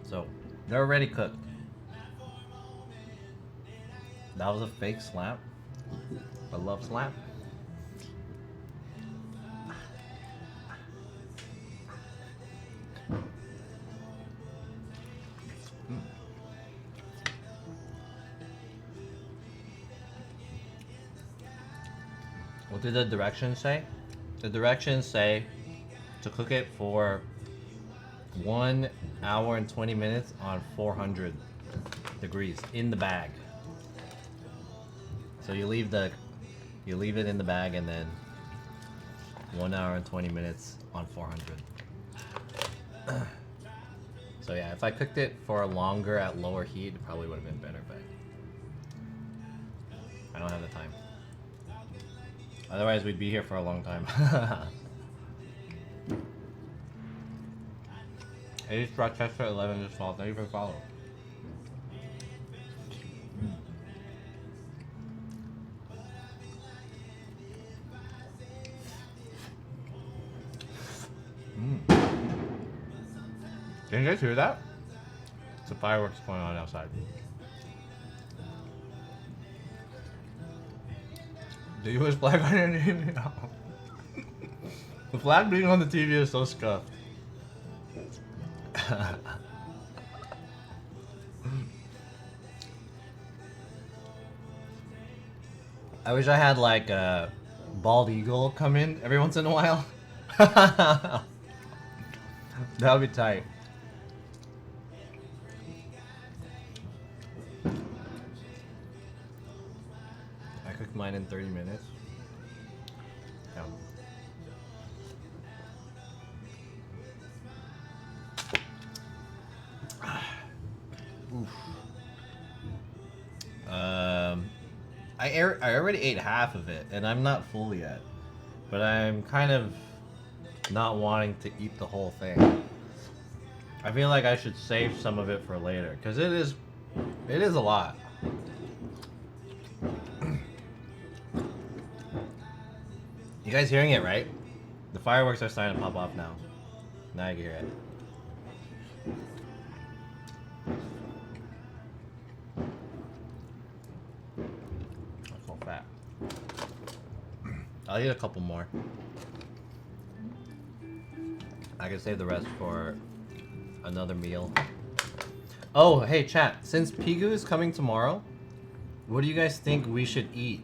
So, they're already cooked. That was a fake slap. I love slap. What did the directions say? The directions say to cook it for 1 hour and 20 minutes on 400 degrees in the bag. So you leave it in the bag and then 1 hour and 20 minutes on 400. So yeah, if I cooked it for longer at lower heat, it probably would have been better, but I don't have the time. Otherwise, we'd be here for a long time. East Rochester 11 is fall. Thank you for the follow. Can you guys hear that? It's a fireworks going on outside. The US flag on your TV? The flag being on the TV is so scuffed. I wish I had like a bald eagle come in every once in a while. That would be tight. I cooked mine in 30 minutes. Yeah. Oof. I already ate half of it, and I'm not full yet. But I'm kind of not wanting to eat the whole thing. I feel like I should save some of it for later, because it is a lot. You guys hearing it, right? The fireworks are starting to pop off now. Now I can hear it. I'm so fat. I'll eat a couple more. I can save the rest for another meal. Oh, hey chat, since Pigu is coming tomorrow, what do you guys think we should eat?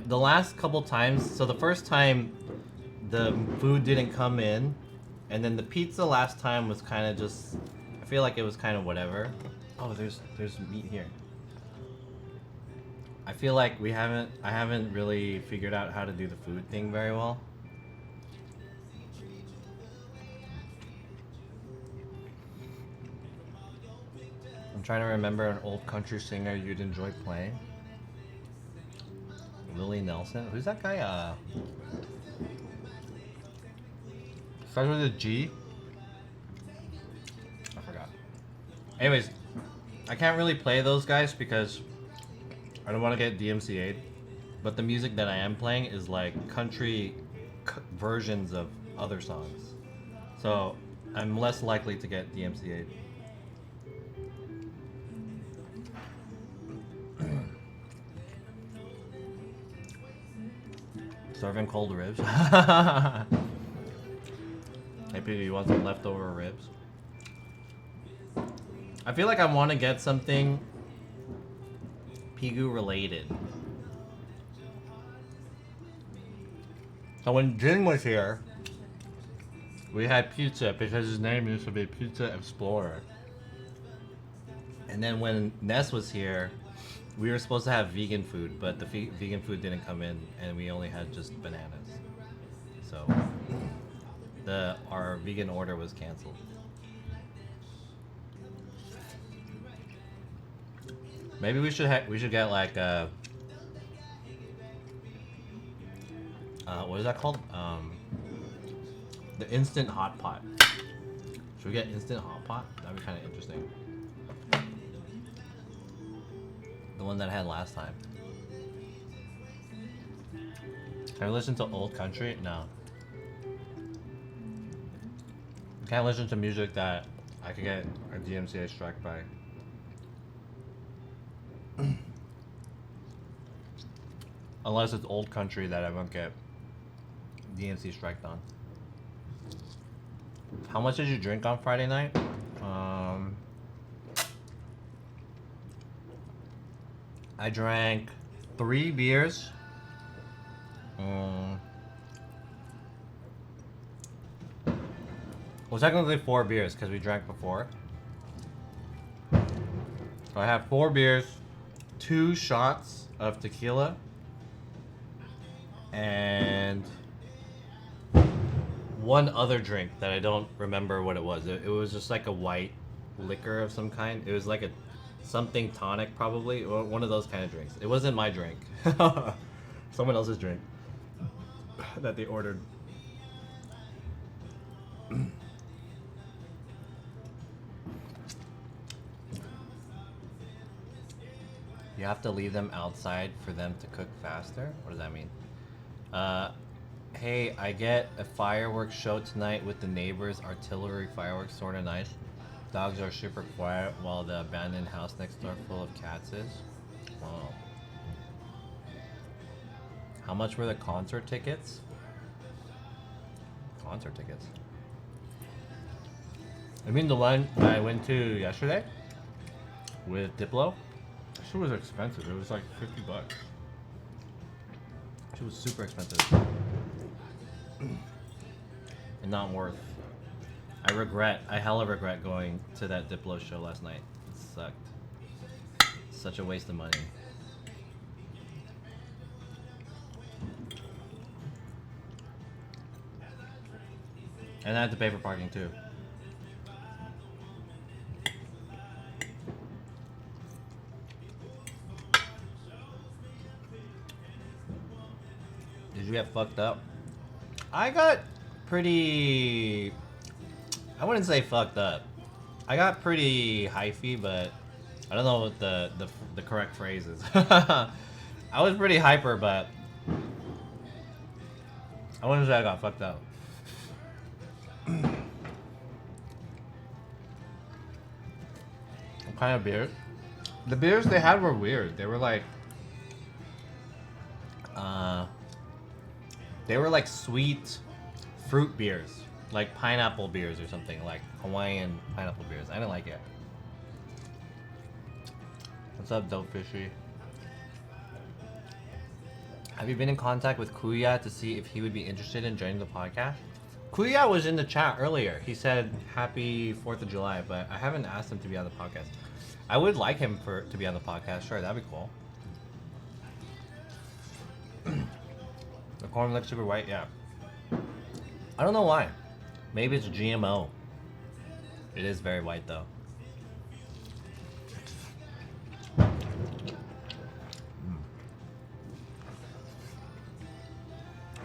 The last couple times, so the first time the food didn't come in And then the pizza last time was kind of just, I feel like it was kind of whatever. Oh, there's meat here. I feel like I haven't really figured out how to do the food thing very well. I'm trying to remember an old country singer you'd enjoy playing. Willie Nelson? Who's that guy? Starts with a G? I forgot. Anyways, I can't really play those guys because I don't want to get DMCA'd. But the music that I am playing is like country versions of other songs. So I'm less likely to get DMCA'd. Serving cold ribs. Hey Peter, you want some leftover ribs? I feel like I want to get something Pigu related. So when Jin was here, we had pizza because his name used to be Pizza Explorer. And then when Ness was here, we were supposed to have vegan food, but the vegan food didn't come in, and we only had just bananas. So our vegan order was canceled. Maybe we should get like what is that called? The instant hot pot. Should we get instant hot pot? That'd be kind of interesting. The one that I had last time. Can I listen to old country? No. I can't listen to music that I could get a DMCA strike by. Unless it's old country that I won't get DMC striked on. How much did you drink on Friday night? I drank 3 beers. Well, technically 4 beers because we drank before. So I have 4 beers, 2 shots of tequila, and 1 other drink that I don't remember what it was. It was just like a white liquor of some kind. It was like a something tonic probably, or one of those kind of drinks. It wasn't my drink. Someone else's drink that they ordered. You have to leave them outside for them to cook faster? What does that mean? Hey, I get a fireworks show tonight with the neighbors. Artillery fireworks, sorta nice. Dogs are super quiet while the abandoned house next door full of cats is. Wow. How much were the concert tickets? Concert tickets? I mean the one I went to yesterday with Diplo? That shit was expensive. It was like $50. It was super expensive. And not worth. I hella regret going to that Diplo show last night. It sucked. Such a waste of money. And I had to pay for parking too. Did you get fucked up? I got pretty... I wouldn't say fucked up. I got pretty hyphy, but I don't know what the correct phrase is. I was pretty hyper, but I wouldn't say I got fucked up. What kind of beers? The beers they had were weird. They were like sweet fruit beers. Like pineapple beers or something, like Hawaiian pineapple beers. I didn't like it. What's up, Dope Fishy? Have you been in contact with Kuya to see if he would be interested in joining the podcast? Kuya was in the chat earlier. He said happy 4th of July, but I haven't asked him to be on the podcast. I would like him to be on the podcast. Sure, that'd be cool. The corn looks super white, yeah. I don't know why. Maybe it's GMO. It is very white though.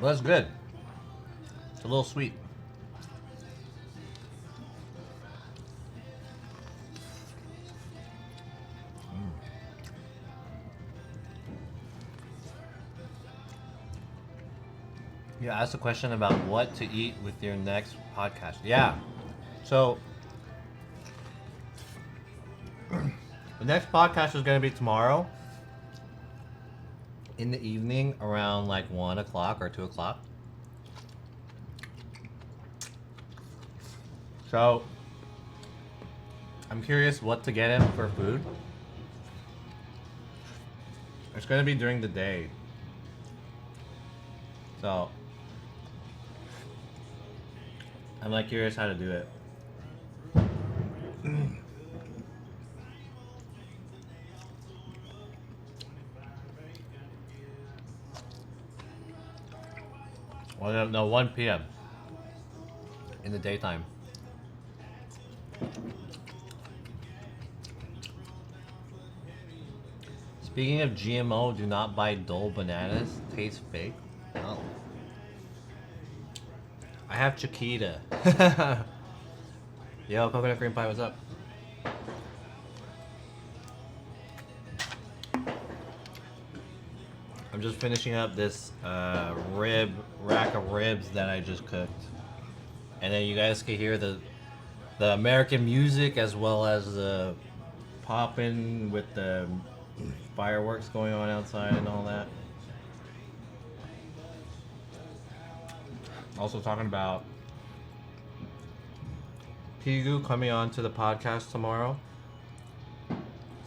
Well, that's good. It's a little sweet. You asked a question about what to eat with your next podcast. Yeah. So, the next podcast is going to be tomorrow in the evening around like 1 o'clock or 2 o'clock. So, I'm curious what to get him for food. It's going to be during the day. So, I'm like curious how to do it. Well, no, 1 p.m. in the daytime. Speaking of GMO, do not buy Dole bananas. Taste fake. Oh. I have Chiquita. Yo, coconut cream pie, what's up? I'm just finishing up this rack of ribs that I just cooked. And then you guys can hear the American music as well as the popping with the fireworks going on outside and all that. Also talking about Pigu coming on to the podcast tomorrow.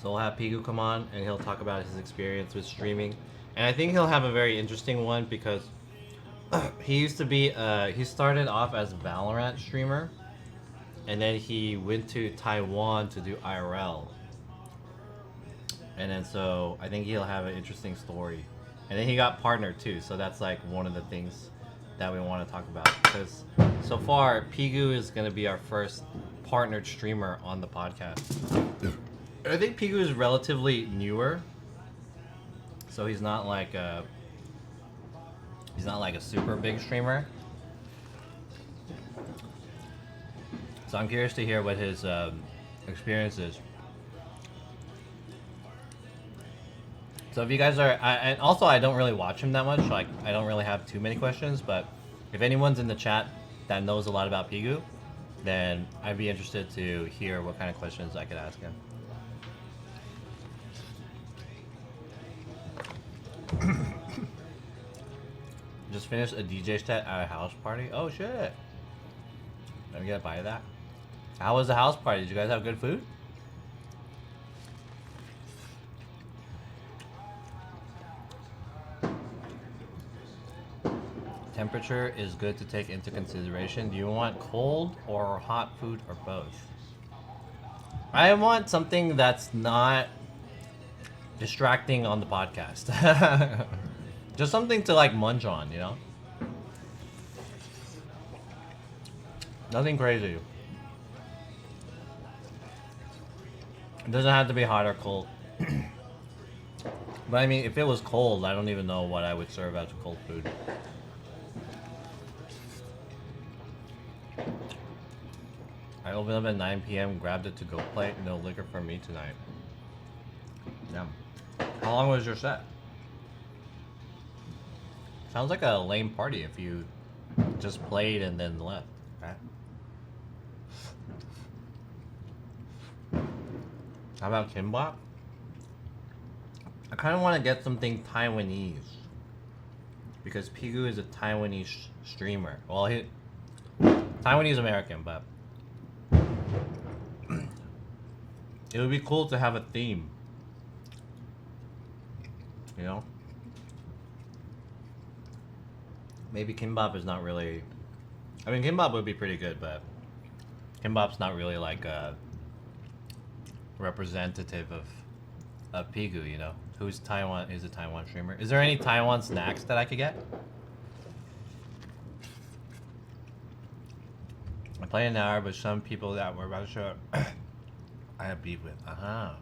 So we'll have Pigu come on and he'll talk about his experience with streaming. And I think he'll have a very interesting one because he used to be, he started off as a Valorant streamer. And then he went to Taiwan to do IRL. And then so I think he'll have an interesting story. And then he got partnered too. So that's like one of the things that we want to talk about. Because so far, Pigu is going to be our first partnered streamer on the podcast. I think Pigu is relatively newer. So he's not like a super big streamer. So I'm curious to hear what his experience is. So if you guys are, and also I don't really watch him that much, so I don't really have too many questions, but if anyone's in the chat that knows a lot about Pigu, then I'd be interested to hear what kind of questions I could ask him. Just finished a DJ set at a house party. Oh shit. Let me get a bite of that. How was the house party? Did you guys have good food? Temperature is good to take into consideration. Do you want cold or hot food or both? I want something that's not distracting on the podcast. Just something to like munch on, you know? Nothing crazy. It doesn't have to be hot or cold. But I mean, if it was cold, I don't even know what I would serve as cold food. I opened up at 9 p.m., grabbed it to go plate. No liquor for me tonight. Damn. How long was your set? Sounds like a lame party if you just played and then left. Okay. How about kimbap? I kind of want to get something Taiwanese. Because Pigu is a Taiwanese streamer. Well, he Taiwanese American, but it would be cool to have a theme. You know? Maybe kimbap is not really I mean, kimbap would be pretty good, but kimbap's not really like representative of Pigu, you know? Who's a Taiwan streamer? Is there any Taiwan snacks that I could get? I play an hour, but some people that were about to show up, I have beef with. I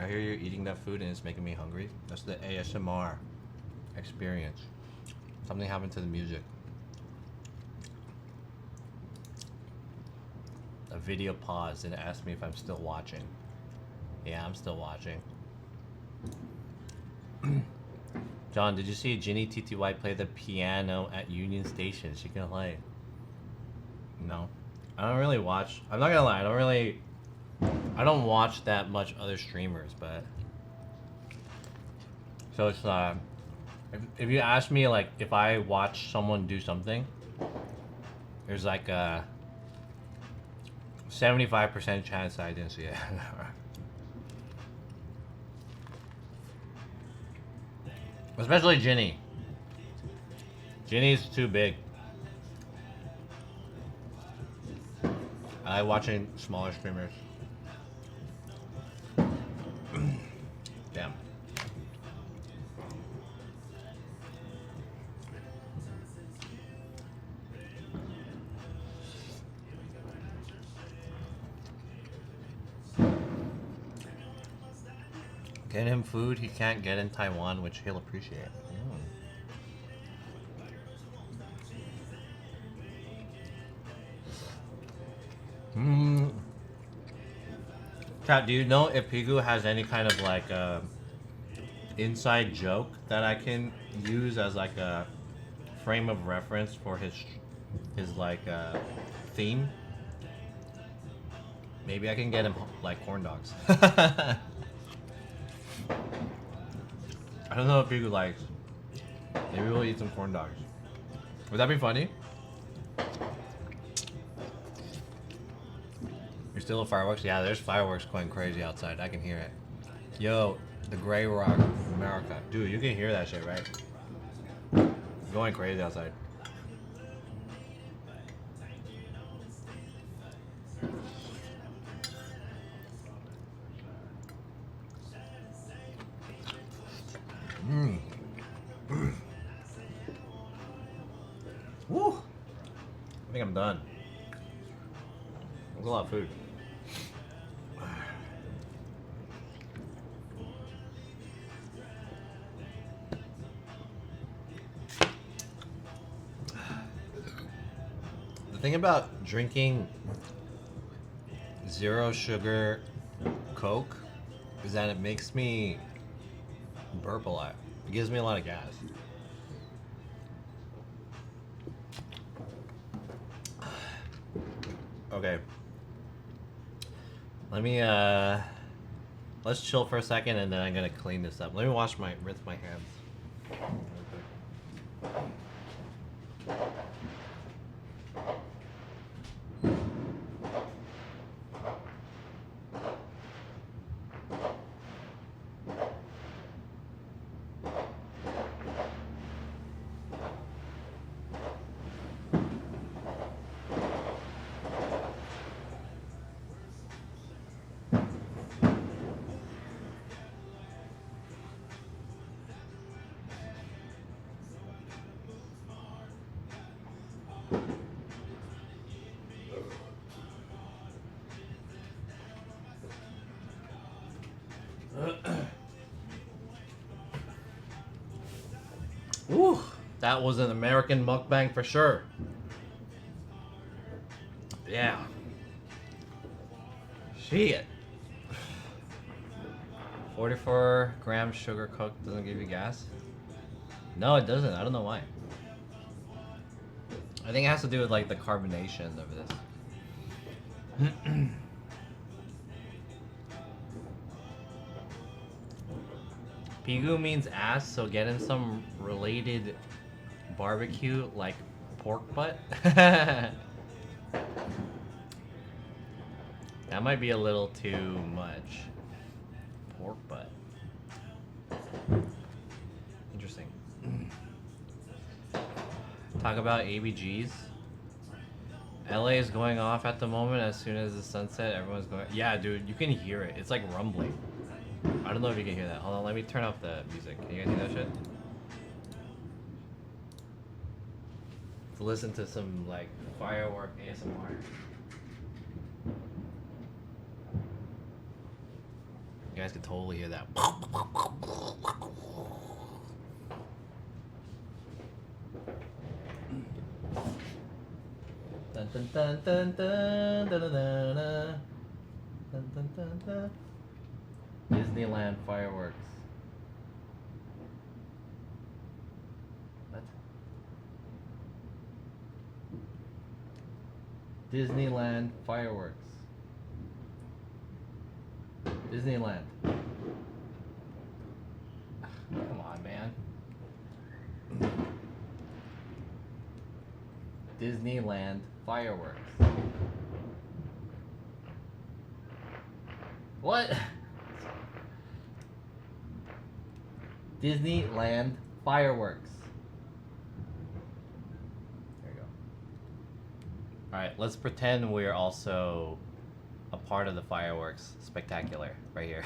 hear you're eating that food and it's making me hungry. That's the ASMR experience. Something happened to the music. A video paused and it asked me if I'm still watching. Yeah, I'm still watching. John, did you see Ginny TTY play the piano at Union Station? She can play. No. I don't really watch. I'm not gonna lie, I don't watch that much other streamers, but so it's if you ask me like if I watch someone do something, there's like a 75% chance I didn't see it. Especially Ginny. Ginny's too big. I like watching smaller streamers. Damn. Get him food he can't get in Taiwan, which he'll appreciate. Chat, do you know if Pigu has any kind of like inside joke that I can use as like a frame of reference for his like theme? Maybe I can get him like corn dogs. I don't know if Pigu likes. Maybe we'll eat some corn dogs. Would that be funny? You're still at fireworks? Yeah, there's fireworks going crazy outside. I can hear it. Yo, the Grey Rock, America. Dude, you can hear that shit, right? Going crazy outside. Woo! I think I'm done. There's a lot of food. The thing about drinking zero sugar Coke is that it makes me burp a lot. It gives me a lot of gas. Okay. Let me let's chill for a second and then I'm gonna clean this up. Let me rinse my hands. Ooh, that was an American mukbang for sure. Yeah. Shit. 44 grams sugar Coke doesn't give you gas? No, it doesn't. I don't know why. I think it has to do with like the carbonation of this. Pigu means ass, so get him some related barbecue like pork butt. That might be a little too much. Pork butt. Interesting. Talk about ABGs. LA is going off at the moment. As soon as the sunset, everyone's going. Yeah, dude, you can hear it. It's like rumbling. I don't know if you can hear that. Hold on, let me turn off the music. Can you guys hear that shit? To listen to some like firework ASMR. You guys can totally hear that. Dun, dun, dun, dun, dun, dun, dun, dun, dun. Dun, dun, dun, dun. Disneyland fireworks. What? Disneyland fireworks. Disneyland. Come on, man. Disneyland fireworks. What? Disneyland fireworks. There you go. Alright, let's pretend we're also a part of the fireworks spectacular right here.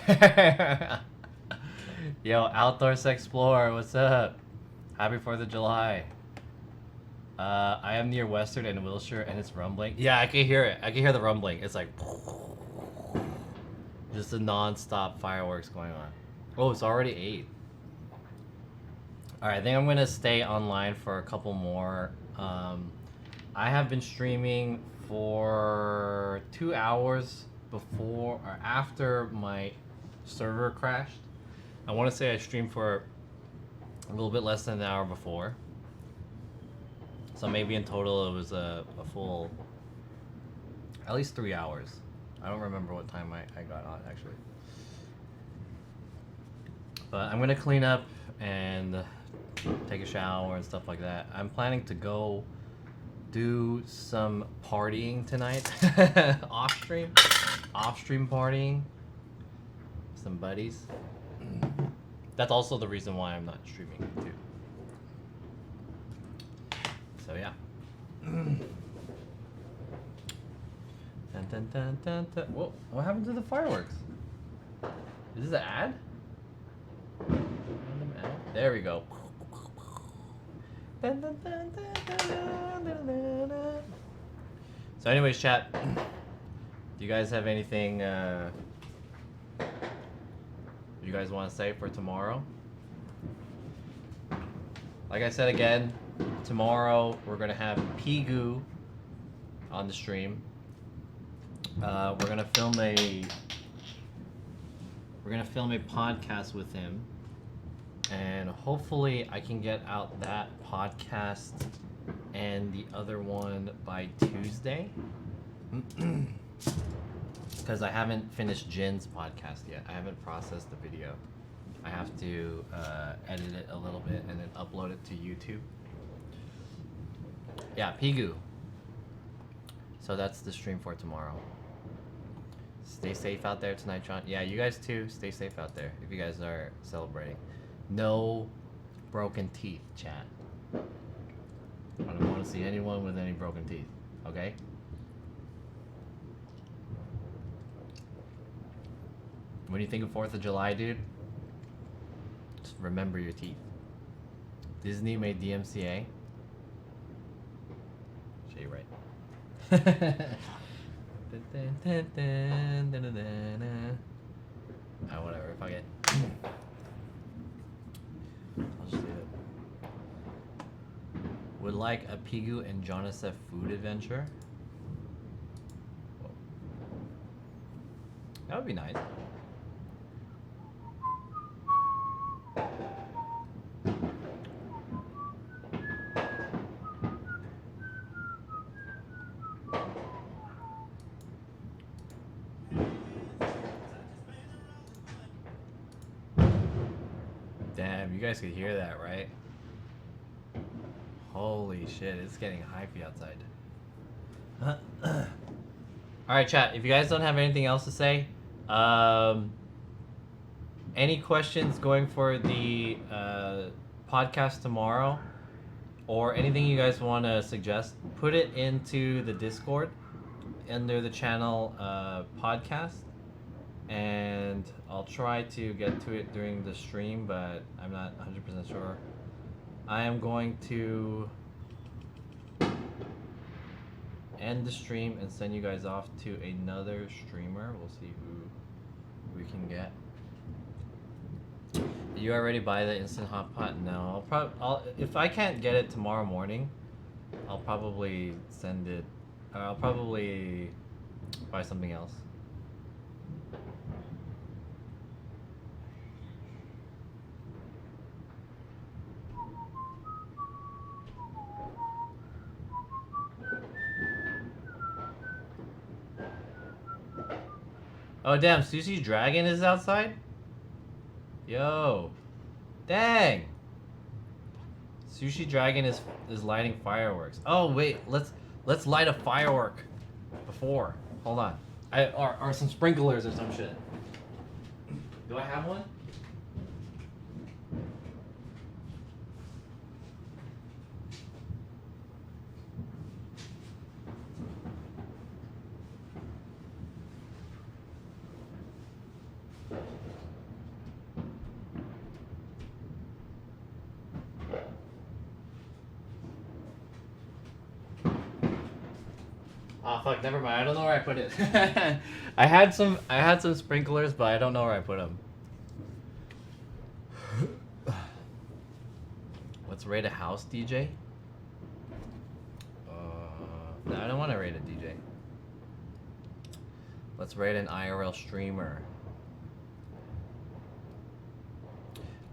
Yo, Outdoors Explorer, what's up? Happy 4th of July. I am near Western and Wilshire and it's rumbling. Yeah, I can hear it. I can hear the rumbling. It's like just a non-stop fireworks going on. Oh, it's already 8. Alright, I think I'm gonna stay online for a couple more. I have been streaming for 2 hours before or after my server crashed. I want to say I streamed for a little bit less than an hour before. So maybe in total it was a full, at least 3 hours. I don't remember what time I got on actually. But I'm going to clean up and take a shower and stuff like that. I'm planning to go do some partying tonight. off stream partying. Some buddies. That's also the reason why I'm not streaming too. So yeah. Dun, dun, dun, dun, dun. Whoa, what happened to the fireworks? Is this an ad? Random ad? There we go. Dun, dun, dun, dun, dun, dun, dun, dun, dun. So anyways, chat, do you guys have anything you guys want to say for tomorrow? Like I said again, tomorrow we're gonna have Pigu on the stream. We're gonna film a podcast with him, and hopefully I can get out that podcast and the other one by Tuesday. Because I haven't finished Jin's podcast yet. I haven't processed the video. I have to edit it a little bit and then upload it to YouTube. Yeah, Pigu. So that's the stream for tomorrow. Stay safe out there tonight, John. Yeah, you guys too. Stay safe out there if you guys are celebrating. No broken teeth, chat. I don't want to see anyone with any broken teeth. Okay? When you think of 4th of July, dude, just remember your teeth. Disney made DMCA. Shit, you're right. Ah, whatever, fuck it. I'll just leave it. Would like a Pigu and Jonasef food adventure? Whoa. That would be nice. Damn, you guys could hear that, right? Holy shit, it's getting hypey outside. Alright, chat, if you guys don't have anything else to say, any questions going for the podcast tomorrow? or anything you guys want to suggest, put it into the Discord under the channel podcast, and I'll try to get to it during the stream, but I'm not 100% sure. I am going to end the stream and send you guys off to another streamer. We'll see who we can get. Did you already buy the Instant Hot Pot? No. I'll if I can't get it tomorrow morning, I'll probably send it. I'll probably buy something else. Oh damn, Sushi Dragon is outside? Yo. Dang. Sushi Dragon is lighting fireworks. Oh wait, let's light a firework before. Hold on. Or some sprinklers or some shit. Do I have one? Oh fuck, never mind. I don't know where I put it. I had some sprinklers, but I don't know where I put them. Let's raid a house DJ. No, I don't want to raid a DJ. Let's raid an IRL streamer.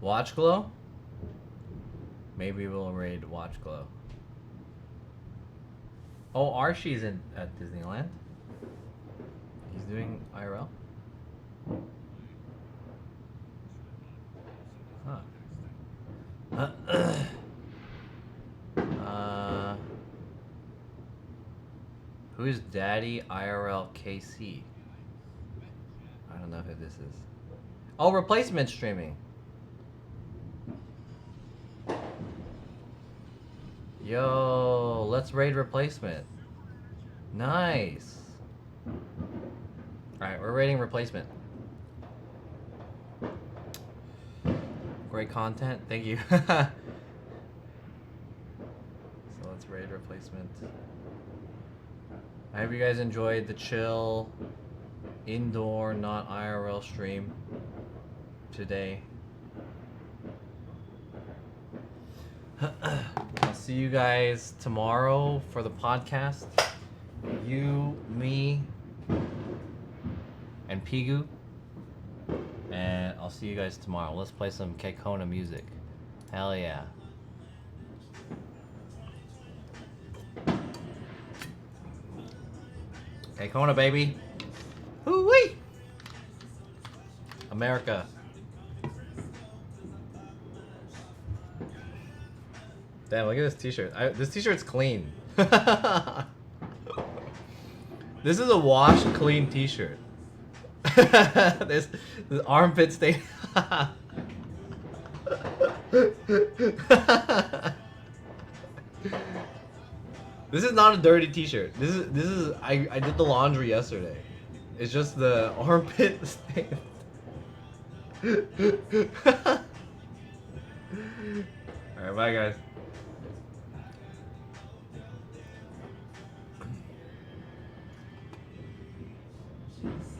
Watchglow? Maybe we'll raid Watchglow. Oh, Archie's at Disneyland. He's doing IRL. Huh. Who's Daddy IRL KC? I don't know who this is. Oh, replacement streaming. Yo, let's raid replacement. Nice. Alright, we're raiding replacement. Great content, thank you. So let's raid replacement. I hope you guys enjoyed the chill, indoor, not IRL stream today. I'll see you guys tomorrow for the podcast. You, me, and Pigu. And I'll see you guys tomorrow. Let's play some Kekona music. Hell yeah. Kekona, baby. Hoo-wee! America. Damn, look at this t-shirt. This t-shirt's clean. This is a washed, clean t-shirt. this armpit stain. This is not a dirty t-shirt. This is I did the laundry yesterday. It's just the armpit stain. Alright, bye guys. Just